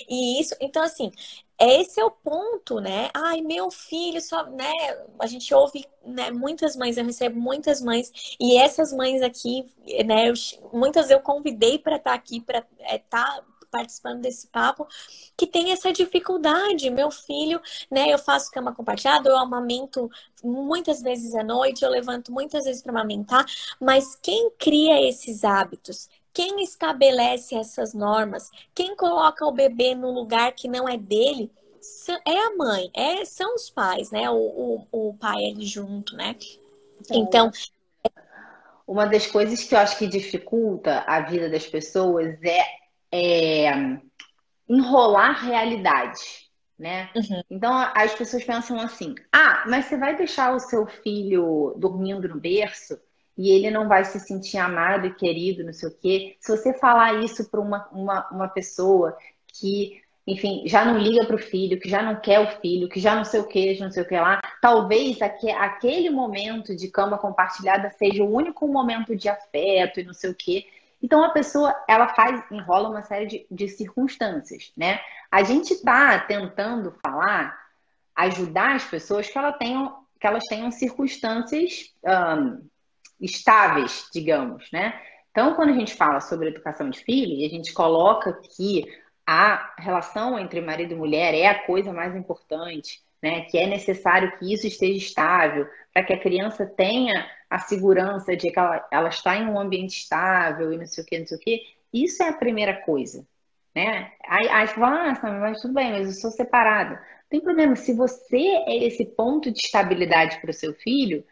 e isso. Então, assim, esse é o ponto, né? Ai, meu filho só, né? A gente ouve, né, muitas mães, eu recebo muitas mães, e essas mães aqui, né? Muitas eu convidei para estar aqui, para estar participando desse papo, que tem essa dificuldade. Meu filho, né? Eu faço cama compartilhada, eu amamento muitas vezes à noite, eu levanto muitas vezes para amamentar, mas quem cria esses hábitos? Quem estabelece essas normas? Quem coloca o bebê no lugar que não é dele? É a mãe, são os pais, né? O pai ali junto, né? Então, Uma das coisas que eu acho que dificulta a vida das pessoas é enrolar a realidade, né? uhum, Então as pessoas pensam assim: ah, mas você vai deixar o seu filho dormindo no berço e ele não vai se sentir amado e querido, não sei o quê. Se você falar isso para uma pessoa que, enfim, já não liga para o filho, que já não quer o filho, que já não sei o que, não sei o que lá, talvez aquele momento de cama compartilhada seja o único momento de afeto e não sei o quê. Então a pessoa, ela enrola uma série de circunstâncias, né? A gente está tentando falar, ajudar as pessoas que elas tenham circunstâncias estáveis, digamos, né? Então, quando a gente fala sobre educação de filho, e a gente coloca que a relação entre marido e mulher é a coisa mais importante, né? Que é necessário que isso esteja estável, para que a criança tenha a segurança de que ela está em um ambiente estável e não sei o que, não sei o que. Isso é a primeira coisa, né? Aí você fala, ah, Sammy, mas tudo bem, mas eu sou separada. Não tem problema, se você é esse ponto de estabilidade para o seu filho,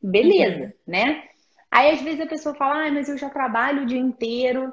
beleza, uhum, né? Aí às vezes a pessoa fala, ah, mas eu já trabalho o dia inteiro,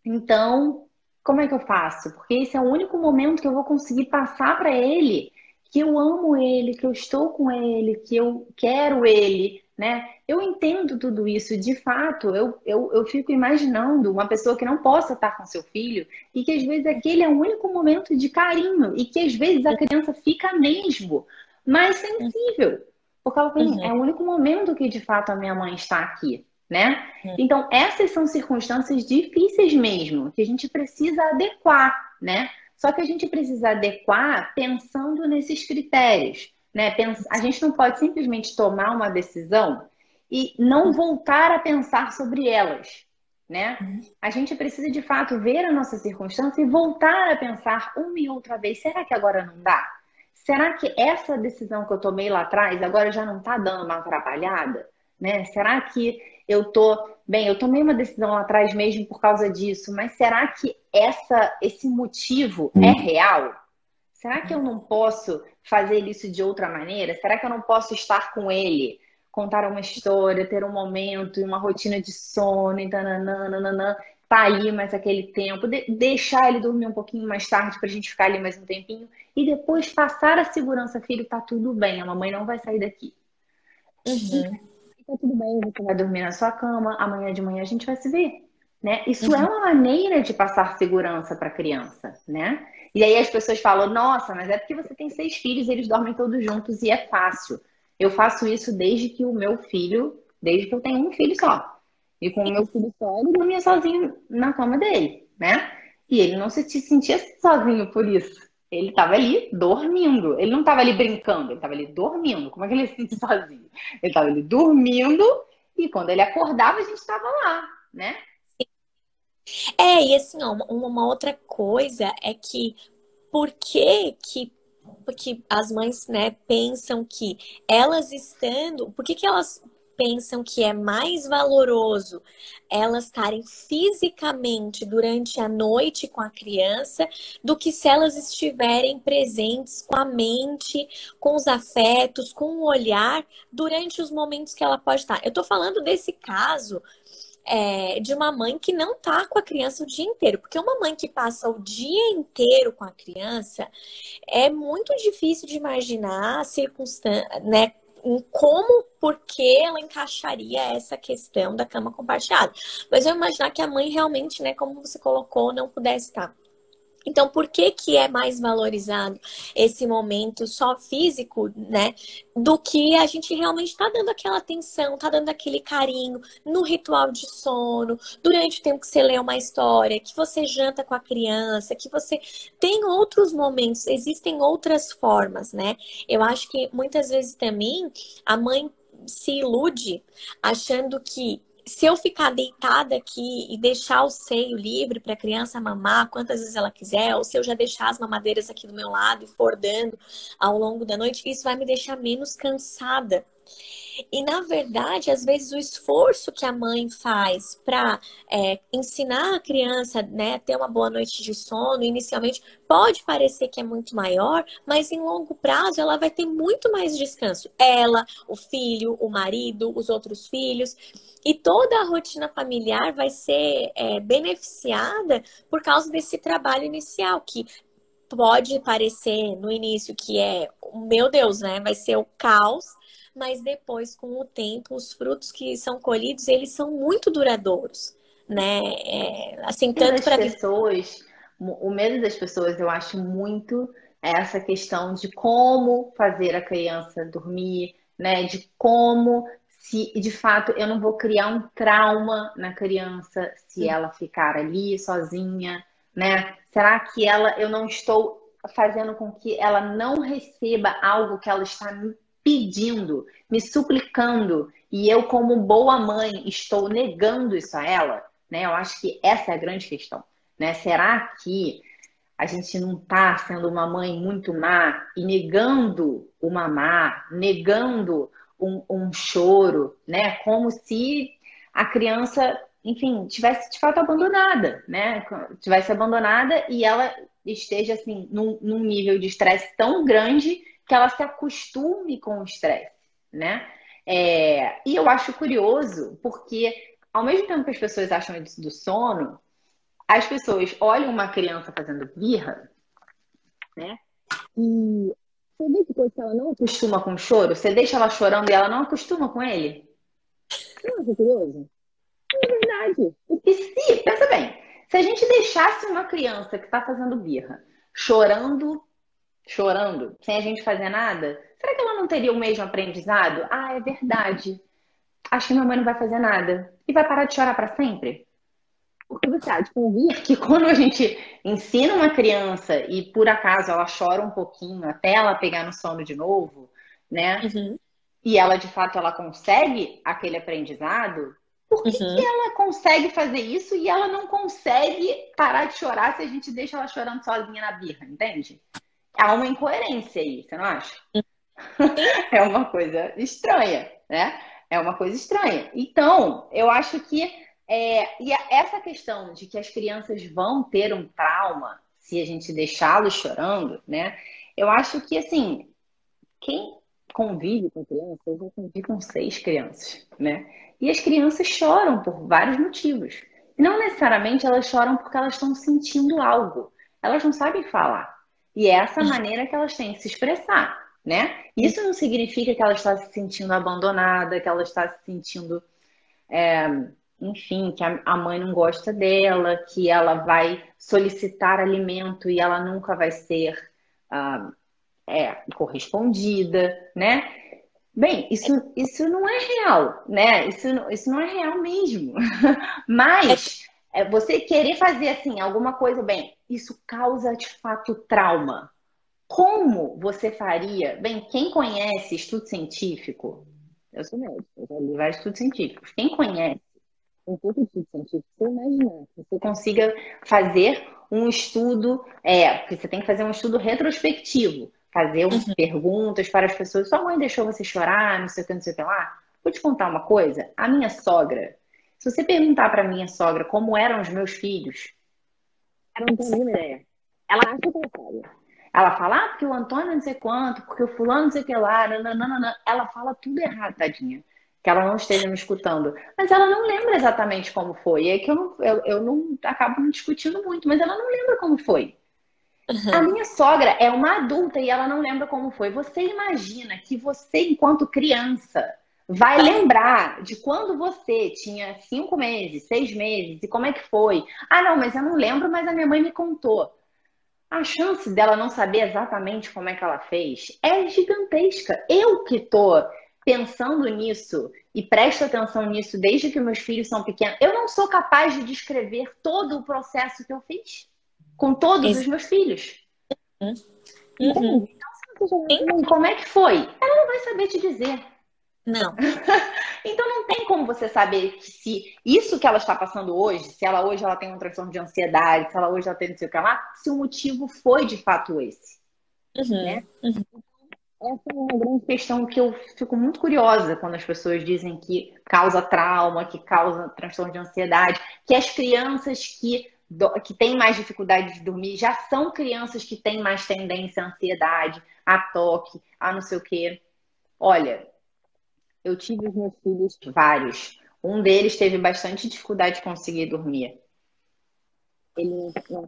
então como é que eu faço? Porque esse é o único momento que eu vou conseguir passar para ele que eu amo ele, que eu estou com ele, que eu quero ele, né? Eu entendo tudo isso, de fato, eu fico imaginando uma pessoa que não possa estar com seu filho e que às vezes aquele é o único momento de carinho e que às vezes a criança fica mesmo mais sensível. Porque ela fala, uhum, é o único momento que de fato a minha mãe está aqui, né? uhum, Então, essas são circunstâncias difíceis mesmo, que a gente precisa adequar, né? Só que a gente precisa adequar pensando nesses critérios, né? A gente não pode simplesmente tomar uma decisão e não voltar a pensar sobre elas, né? uhum. A gente precisa de fato ver a nossa circunstância e voltar a pensar uma e outra vez: será que agora não dá? será que essa decisão que eu tomei lá atrás agora já não tá dando uma atrapalhada? Né? Será que eu bem, eu tomei uma decisão lá atrás mesmo por causa disso, mas será que esse motivo é real? Será que eu não posso fazer isso de outra maneira? Será que eu não posso estar com ele, contar uma história, ter um momento e uma rotina de sono, e tananã, tá ali mais aquele tempo, deixar ele dormir um pouquinho mais tarde pra gente ficar ali mais um tempinho e depois passar a segurança, filho, tá tudo bem, a mamãe não vai sair daqui. Uhum. Tá tudo bem, você vai dormir na sua cama, amanhã de manhã a gente vai se ver, né? Isso é uma maneira de passar segurança para a criança, né? E aí as pessoas falam, nossa, mas é porque você tem 6 filhos e eles dormem todos juntos e é fácil. Eu faço isso desde que eu tenho um filho só. E com o meu filho só, ele dormia sozinho na cama dele, né? E ele não se sentia sozinho por isso. Ele estava ali dormindo. Ele não estava ali brincando, ele estava ali dormindo. Como é que ele se sente sozinho? Ele estava ali dormindo e quando ele acordava, a gente estava lá, né? E assim, ó, uma outra coisa é que por que porque as mães, né, pensam que elas estando, por que elas pensam que é mais valoroso elas estarem fisicamente durante a noite com a criança do que se elas estiverem presentes com a mente, com os afetos, com o olhar durante os momentos que ela pode estar. Eu tô falando desse caso de uma mãe que não tá com a criança o dia inteiro. Porque uma mãe que passa o dia inteiro com a criança é muito difícil de imaginar a circunstância, né? Em como, por que ela encaixaria essa questão da cama compartilhada. Mas eu imaginar que a mãe realmente, né, como você colocou, não pudesse estar. Então, por que que é mais valorizado esse momento só físico, né? Do que a gente realmente está dando aquela atenção, está dando aquele carinho no ritual de sono, durante o tempo que você lê uma história, que você janta com a criança, que você tem outros momentos, existem outras formas, né? Eu acho que muitas vezes também a mãe se ilude achando que se eu ficar deitada aqui e deixar o seio livre para a criança mamar quantas vezes ela quiser, ou se eu já deixar as mamadeiras aqui do meu lado e for dando ao longo da noite, isso vai me deixar menos cansada. E na verdade, às vezes o esforço que a mãe faz para ensinar a criança, né, a ter uma boa noite de sono, inicialmente pode parecer que é muito maior, mas em longo prazo ela vai ter muito mais descanso. Ela, o filho, o marido, os outros filhos. E toda a rotina familiar vai ser beneficiada por causa desse trabalho inicial, que pode parecer no início que meu Deus, né? Vai ser o caos, mas depois, com o tempo, os frutos que são colhidos, eles são muito duradouros, né? Assim, tanto Das para vida. pessoas, o medo das pessoas, eu acho muito essa questão de como fazer a criança dormir, né? De como, se de fato eu não vou criar um trauma na criança se ela ficar ali sozinha, né? Será que eu não estou fazendo com que ela não receba algo que ela está me pedindo, me suplicando, e eu, como boa mãe, estou negando isso a ela? Né? Eu acho que essa é a grande questão, né? Será que a gente não está sendo uma mãe muito má e negando o mamar, negando um choro, né? Como se a criança, enfim, tivesse de fato abandonada, né? Tivesse abandonada e ela esteja assim num nível de estresse tão grande que ela se acostume com o estresse, né? E eu acho curioso porque ao mesmo tempo que as pessoas acham isso do sono, as pessoas olham uma criança fazendo birra, né? E você vê que coisa que ela não acostuma com o choro? Você deixa ela chorando e ela não acostuma com ele? Não, é curioso. É verdade. E se, pensa bem, se a gente deixasse uma criança que está fazendo birra, chorando, chorando, sem a gente fazer nada, será que ela não teria o mesmo aprendizado? Ah, é verdade. Acho que minha mãe não vai fazer nada. E vai parar de chorar para sempre? Porque você há de convir que quando a gente ensina uma criança e por acaso ela chora um pouquinho até ela pegar no sono de novo, né? Uhum, E ela de fato ela consegue aquele aprendizado, por que uhum. ela consegue fazer isso e ela não consegue parar de chorar se a gente deixa ela chorando sozinha na birra, entende? há uma incoerência aí, você não acha? Sim. É uma coisa estranha, né? É uma coisa estranha. Então, eu acho que essa questão de que as crianças vão ter um trauma se a gente deixá-los chorando, né? Eu acho que, assim, quem convive com crianças, eu já convivi com 6 crianças, né? E as crianças choram por vários motivos. Não necessariamente elas choram porque elas estão sentindo algo. Elas não sabem falar. E é essa maneira que elas têm de se expressar, né? Isso não significa que ela está se sentindo abandonada, que ela está se sentindo, enfim, que a mãe não gosta dela, que ela vai solicitar alimento e ela nunca vai ser correspondida, né? Bem, isso não é real, né? Isso não é real mesmo. É, Mas você querer fazer assim alguma coisa, bem, isso causa de fato trauma. Como você faria? Bem, quem conhece estudo científico, eu sou médica, eu já li vários estudos científicos. Quem conhece um pouco de estudo científico, você imagina que você consiga fazer um estudo, porque você tem que fazer um estudo retrospectivo, fazer uhum. perguntas para as pessoas. Sua mãe deixou você chorar, não sei o que, não sei o que lá. Vou te contar uma coisa, a minha sogra, se você perguntar para minha sogra como eram os meus filhos, ela não tem a mínima ideia. Ela acha que ela sabe. Ela fala, porque o Antônio não sei quanto, porque o fulano não sei o que lá, nananana. Ela fala tudo errado, tadinha. Que ela não esteja me escutando. Mas ela não lembra exatamente como foi. É que eu não acabo não discutindo muito, mas ela não lembra como foi. A Uhum. minha sogra é uma adulta e ela não lembra como foi. Você imagina que você, enquanto criança, vai lembrar de quando você tinha 5 meses, 6 meses e como é que foi? Ah, não, mas eu não lembro, mas a minha mãe me contou. A chance dela não saber exatamente como é que ela fez é gigantesca. Eu que tô pensando nisso e presto atenção nisso desde que meus filhos são pequenos, eu não sou capaz de descrever todo o processo que eu fiz com todos os Ex- meus filhos. Uhum. Entende? Então, se você Sim. chegar mãe, como é que foi? Ela não vai saber te dizer. Não. Então não tem como você saber que se isso que ela está passando hoje, se ela hoje ela tem um transtorno de ansiedade, se ela hoje ela tem não sei o que lá, se o motivo foi de fato esse, né? Uhum. Uhum. Essa é uma grande questão que eu fico muito curiosa quando as pessoas dizem que causa trauma, que causa transtorno de ansiedade, que as crianças que têm mais dificuldade de dormir já são crianças que têm mais tendência à ansiedade, a toque, a não sei o quê. Olha, eu tive os meus filhos vários. Um deles teve bastante dificuldade de conseguir dormir. Ele não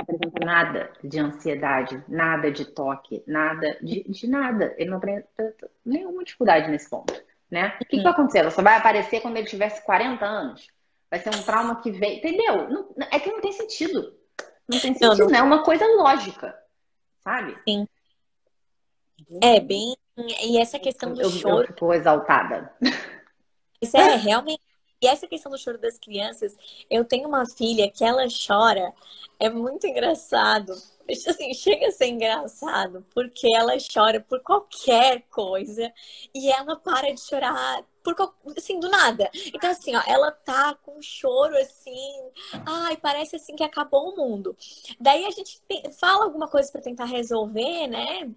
apresenta nada de ansiedade, nada de toque, nada de nada. Ele não apresenta nenhuma dificuldade nesse ponto, né? O que que vai Uhum. acontecer? Ela só vai aparecer quando ele tivesse 40 anos. Vai ser um trauma que veio, entendeu? É que não tem sentido. Não tem Não, sentido, não não é uma coisa lógica, sabe? tem. É bem. E essa questão do Eu choro, fico exaltada. isso é realmente. E essa questão do choro das crianças, eu tenho uma filha que ela chora, é muito engraçado. Assim, chega a ser engraçado, porque ela chora por qualquer coisa e ela para de chorar assim, do nada. Então, assim, ó, ela tá com um choro assim, ai, parece assim que acabou o mundo. Daí a gente fala alguma coisa para tentar resolver, né?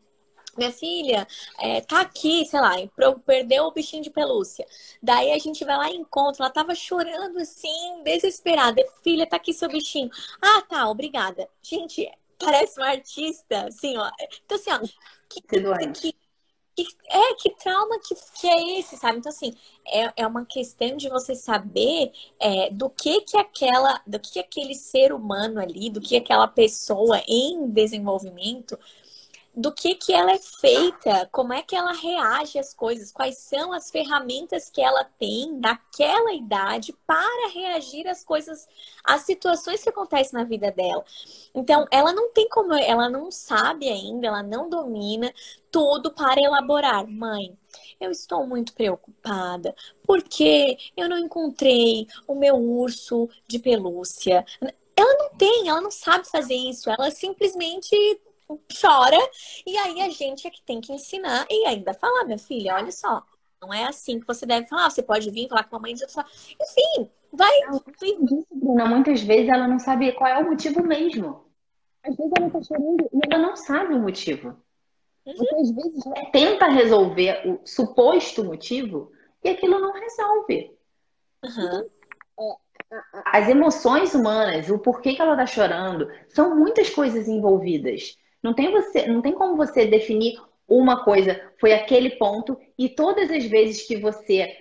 Minha filha, tá aqui, sei lá, perdeu o bichinho de pelúcia. Daí a gente vai lá e encontra. Ela tava chorando assim, desesperada. Filha, tá aqui seu bichinho. Ah, tá, obrigada. Gente, parece uma artista, assim, ó. Então, assim, ó, que Ser coisa doente. que trauma que é esse, sabe? Então, assim, é uma questão de você saber do que aquele ser humano ali, do que aquela pessoa em desenvolvimento do que ela é feita, como é que ela reage às coisas, quais são as ferramentas que ela tem naquela idade para reagir às coisas, às situações que acontecem na vida dela. Então, ela não tem como, ela não sabe ainda, ela não domina tudo para elaborar. Mãe, eu estou muito preocupada porque eu não encontrei o meu urso de pelúcia. Ela não tem, ela não sabe fazer isso, ela simplesmente chora, e aí a gente é que tem que ensinar e ainda falar, minha filha, olha só, não é assim que você deve falar, você pode vir falar com a mãe de outra, enfim, vai. Disso, Bruna, muitas vezes ela não sabe qual é o motivo mesmo. Às vezes ela tá chorando e ela não sabe o motivo. Uhum. Você às vezes tenta resolver o suposto motivo e aquilo não resolve. Uhum. As emoções humanas, o porquê que ela está chorando, são muitas coisas envolvidas. Não tem como você definir uma coisa, foi aquele ponto, e todas as vezes que você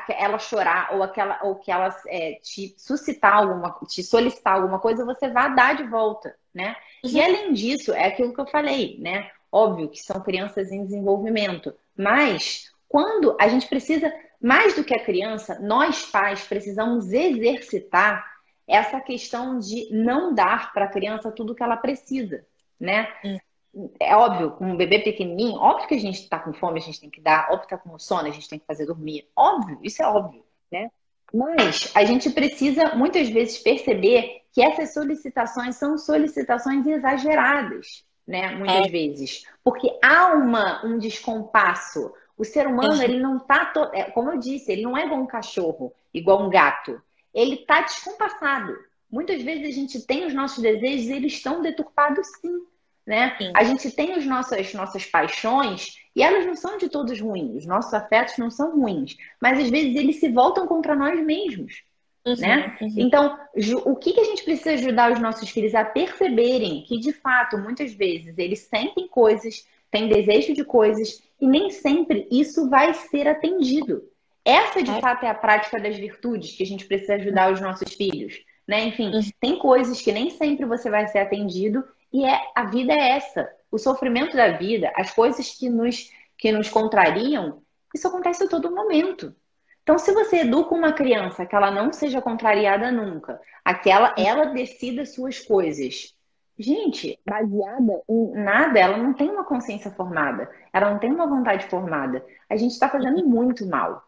ela chorar ou que ela te suscitar alguma, te solicitar alguma coisa, você vai dar de volta, né? E Uhum. além disso, é aquilo que eu falei, né? Óbvio que são crianças em desenvolvimento, mas quando a gente precisa mais do que a criança, nós pais precisamos exercitar essa questão de não dar para a criança tudo o que ela precisa, né? Uhum. É óbvio, com um bebê pequenininho, óbvio que a gente está com fome, a gente tem que dar, óbvio que está com sono, a gente tem que fazer dormir, óbvio, isso é óbvio, né? Mas a gente precisa muitas vezes perceber que essas solicitações são solicitações exageradas, né? Muitas É. vezes, porque há um descompasso. O ser humano, Uhum. ele não tá, como eu disse, ele não é igual um cachorro, igual um gato. Ele tá descompassado. Muitas vezes a gente tem os nossos desejos e eles estão deturpados, sim, né? Sim. A gente tem nossas paixões e elas não são de todos ruins. Nossos afetos não são ruins, mas às vezes eles se voltam contra nós mesmos, né? Uhum. Uhum. Então, o que a gente precisa ajudar os nossos filhos a perceberem que, de fato, muitas vezes eles sentem coisas, têm desejo de coisas e nem sempre isso vai ser atendido. Essa, de É. fato, é a prática das virtudes que a gente precisa ajudar os nossos filhos, né? Enfim, Uhum. tem coisas que nem sempre você vai ser atendido e a vida é essa. O sofrimento da vida, as coisas que nos contrariam, isso acontece a todo momento. Então, se você educa uma criança que ela não seja contrariada nunca, ela decida suas coisas. Gente, baseada em nada, ela não tem uma consciência formada, ela não tem uma vontade formada. A gente está fazendo muito mal.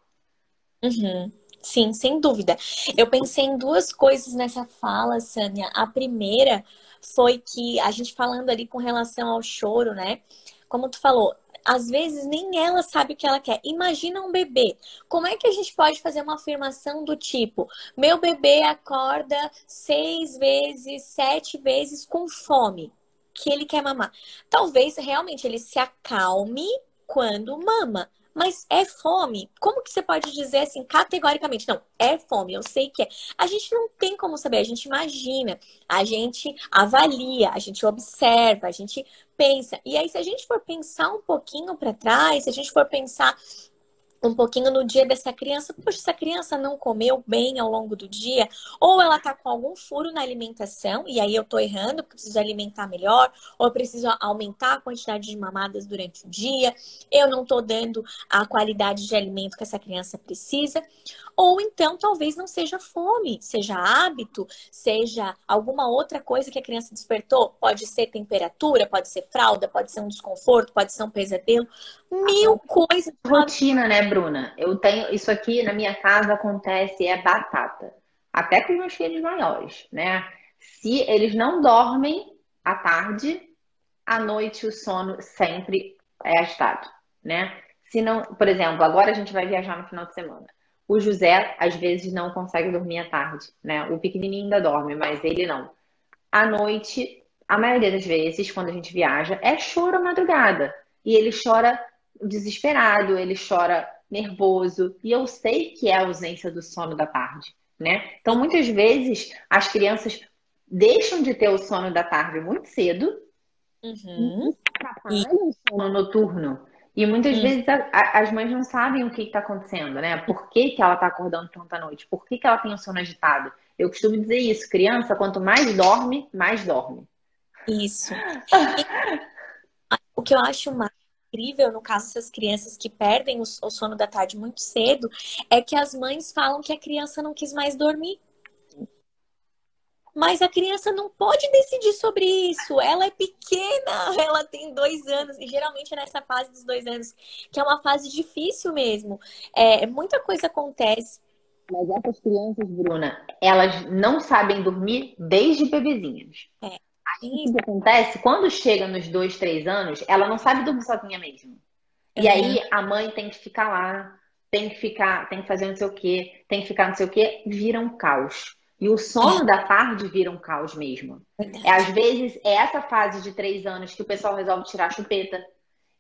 Uhum. Sim, sem dúvida. Eu pensei em duas coisas nessa fala, Sânia. A primeira foi que a gente falando ali com relação ao choro, né? Como tu falou, às vezes nem ela sabe o que ela quer. Imagina um bebê. Como é que a gente pode fazer uma afirmação do tipo: meu bebê acorda 6 vezes, 7 vezes com fome, que ele quer mamar? Talvez realmente ele se acalme quando mama. Mas é fome? Como que você pode dizer assim, categoricamente? Não, é fome, eu sei que é. A gente não tem como saber, a gente imagina, a gente avalia, a gente observa, a gente pensa. E aí, se a gente for pensar um pouquinho para trás, se a gente for pensar um pouquinho no dia dessa criança, poxa, essa criança não comeu bem ao longo do dia, ou ela tá com algum furo na alimentação, e aí eu tô errando, porque preciso alimentar melhor, ou eu preciso aumentar a quantidade de mamadas durante o dia, eu não tô dando a qualidade de alimento que essa criança precisa, ou então talvez não seja fome, seja hábito, seja alguma outra coisa que a criança despertou, pode ser temperatura, pode ser fralda, pode ser um desconforto, pode ser um pesadelo, mil coisas. Rotina, né, Bruna? Eu tenho isso aqui na minha casa acontece é batata. Até com os meus filhos maiores, né? Se eles não dormem à tarde, à noite o sono sempre é agitado, né? Se não, por exemplo, agora a gente vai viajar no final de semana. O José às vezes não consegue dormir à tarde, né? O pequenininho ainda dorme, mas ele não. À noite, a maioria das vezes, quando a gente viaja, é choro à madrugada. E ele chora desesperado, ele chora nervoso. E eu sei que é a ausência do sono da tarde, né? Então, muitas vezes, as crianças deixam de ter o sono da tarde muito cedo e Uhum. E, atrapalham o sono noturno. E muitas hum, vezes as mães não sabem o que está acontecendo, né? Por que, que ela está acordando tanta noite? Por que, que ela tem o sono agitado? Eu costumo dizer isso, criança, quanto mais dorme, mais dorme. isso. E o que eu acho mais incrível, no caso dessas crianças que perdem o sono da tarde muito cedo, é que as mães falam que a criança não quis mais dormir. Mas a criança não pode decidir sobre isso. Ela é pequena, ela tem 2 anos, e geralmente é nessa fase dos 2 anos, que é uma fase difícil mesmo. Muita coisa acontece. Mas essas crianças, Bruna, elas não sabem dormir desde bebezinhas. É, O isso. que acontece? Quando chega nos 2, 3 anos, ela não sabe dormir sozinha mesmo. E Aham. aí a mãe tem que ficar lá, tem que fazer não sei o quê, tem que ficar não sei o quê, vira um caos. E o sono da tarde vira um caos mesmo. Às vezes, é essa fase de 3 anos que o pessoal resolve tirar a chupeta.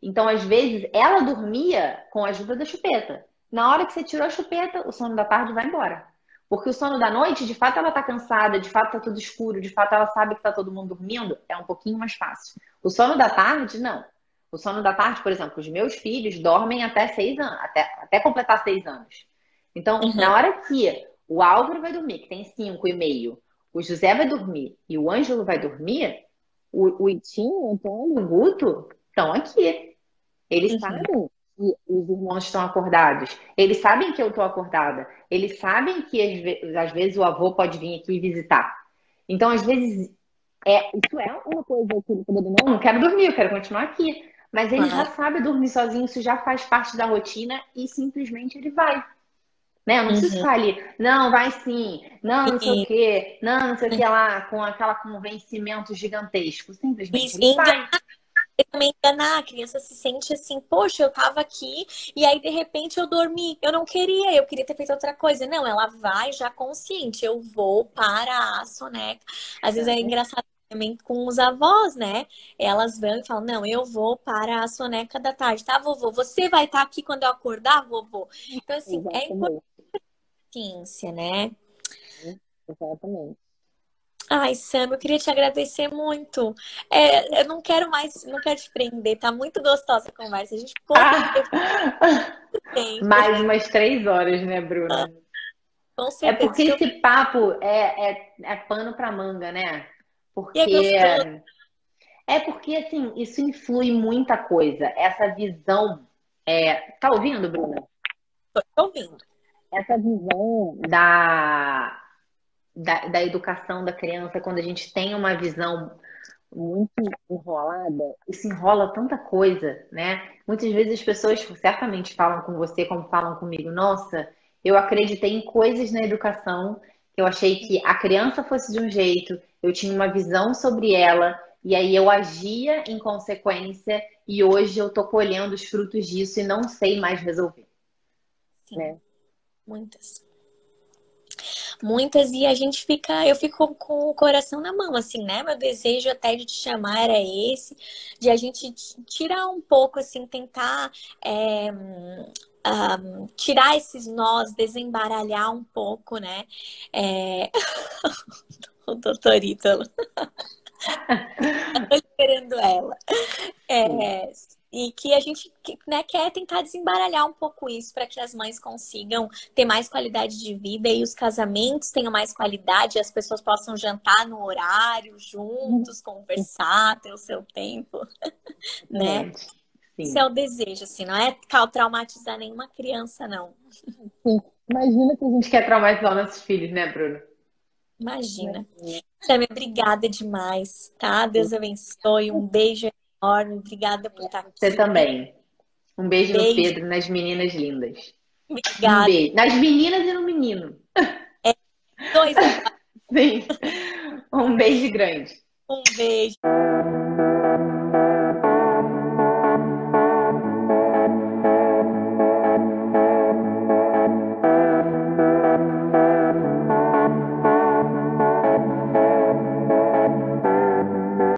Então, às vezes, ela dormia com a ajuda da chupeta. Na hora que você tirou a chupeta, o sono da tarde vai embora. Porque o sono da noite, de fato, ela tá cansada, de fato tá tudo escuro, de fato ela sabe que tá todo mundo dormindo, é um pouquinho mais fácil. O sono da tarde, não. O sono da tarde, por exemplo, os meus filhos dormem até 6 anos, até completar 6 anos. Então, Uhum. na hora que o Álvaro vai dormir, que tem 5 e meio, o José vai dormir e o Ângelo vai dormir, o Itinho, o Antônio, o Guto estão aqui. Eles sabem Uhum. que os irmãos estão acordados. Eles sabem que eu estou acordada. Eles sabem que às vezes o avô pode vir aqui visitar. Então, às vezes, isso é uma coisa que ele poderia, não quero dormir, eu quero continuar aqui. Mas ele já Claro. sabe dormir sozinho, isso já faz parte da rotina e simplesmente ele vai. Né? Eu não preciso Uhum. ficar ali, não, vai sim, não, não sei o E, quê, não sei o que lá, com aquela convencimento gigantesco. Simplesmente ele e vai. também enganar, a criança se sente assim, poxa, eu tava aqui e aí de repente eu dormi. Eu não queria, eu queria ter feito outra coisa. Não, ela vai já consciente, eu vou para a soneca. Às vezes é engraçado também com os avós, né? Elas vão e falam, não, eu vou para a soneca da tarde, tá, vovô? Você vai estar aqui quando eu acordar, vovô? Então, assim, é Exatamente. importância, né? Exatamente. Ai, Sam, eu queria te agradecer muito. Eu não quero mais, não quero te prender, tá muito gostosa a conversa. A gente poderia ficar tempo, Mais umas 3 horas, né, Bruna? com É certeza. porque esse papo é pano para manga, né? E é Porque gostoso, assim, isso influi muita coisa. Essa visão. Tá ouvindo, Bruna? tô te ouvindo. Essa visão da educação da criança, quando a gente tem uma visão muito enrolada, isso enrola tanta coisa, né? Muitas vezes as pessoas certamente falam com você como falam comigo. Nossa, eu acreditei em coisas na educação, que eu achei que a criança fosse de um jeito, eu tinha uma visão sobre ela, e aí eu agia em consequência, e hoje eu tô colhendo os frutos disso e não sei mais resolver, Sim, né? muitas. Muitas, e a gente fica, eu fico com o coração na mão, assim, né? Meu desejo até de te chamar era esse, de a gente tirar um pouco, assim, tentar é, tirar esses nós, desembaralhar um pouco, né? É, o doutor Ítalo, tô esperando ela. Sim. É, e que a gente, né, quer tentar desembaralhar um pouco isso para que as mães consigam ter mais qualidade de vida e os casamentos tenham mais qualidade, e as pessoas possam jantar no horário, juntos, conversar, ter o seu tempo, né? Exatamente. Esse é Sim. o desejo, assim, não é traumatizar nenhuma criança, não. Sim. Imagina que a gente quer traumatizar nossos filhos, né, Bruno? Imagina. Imagina. Samia, obrigada demais, tá? Deus abençoe, um beijo enorme, obrigada por estar Você aqui. também. Um beijo no Beijo, Pedro, nas meninas lindas. Um obrigada. beijo. Nas meninas e no menino. Dois agora. Sim. Um beijo grande. Um beijo.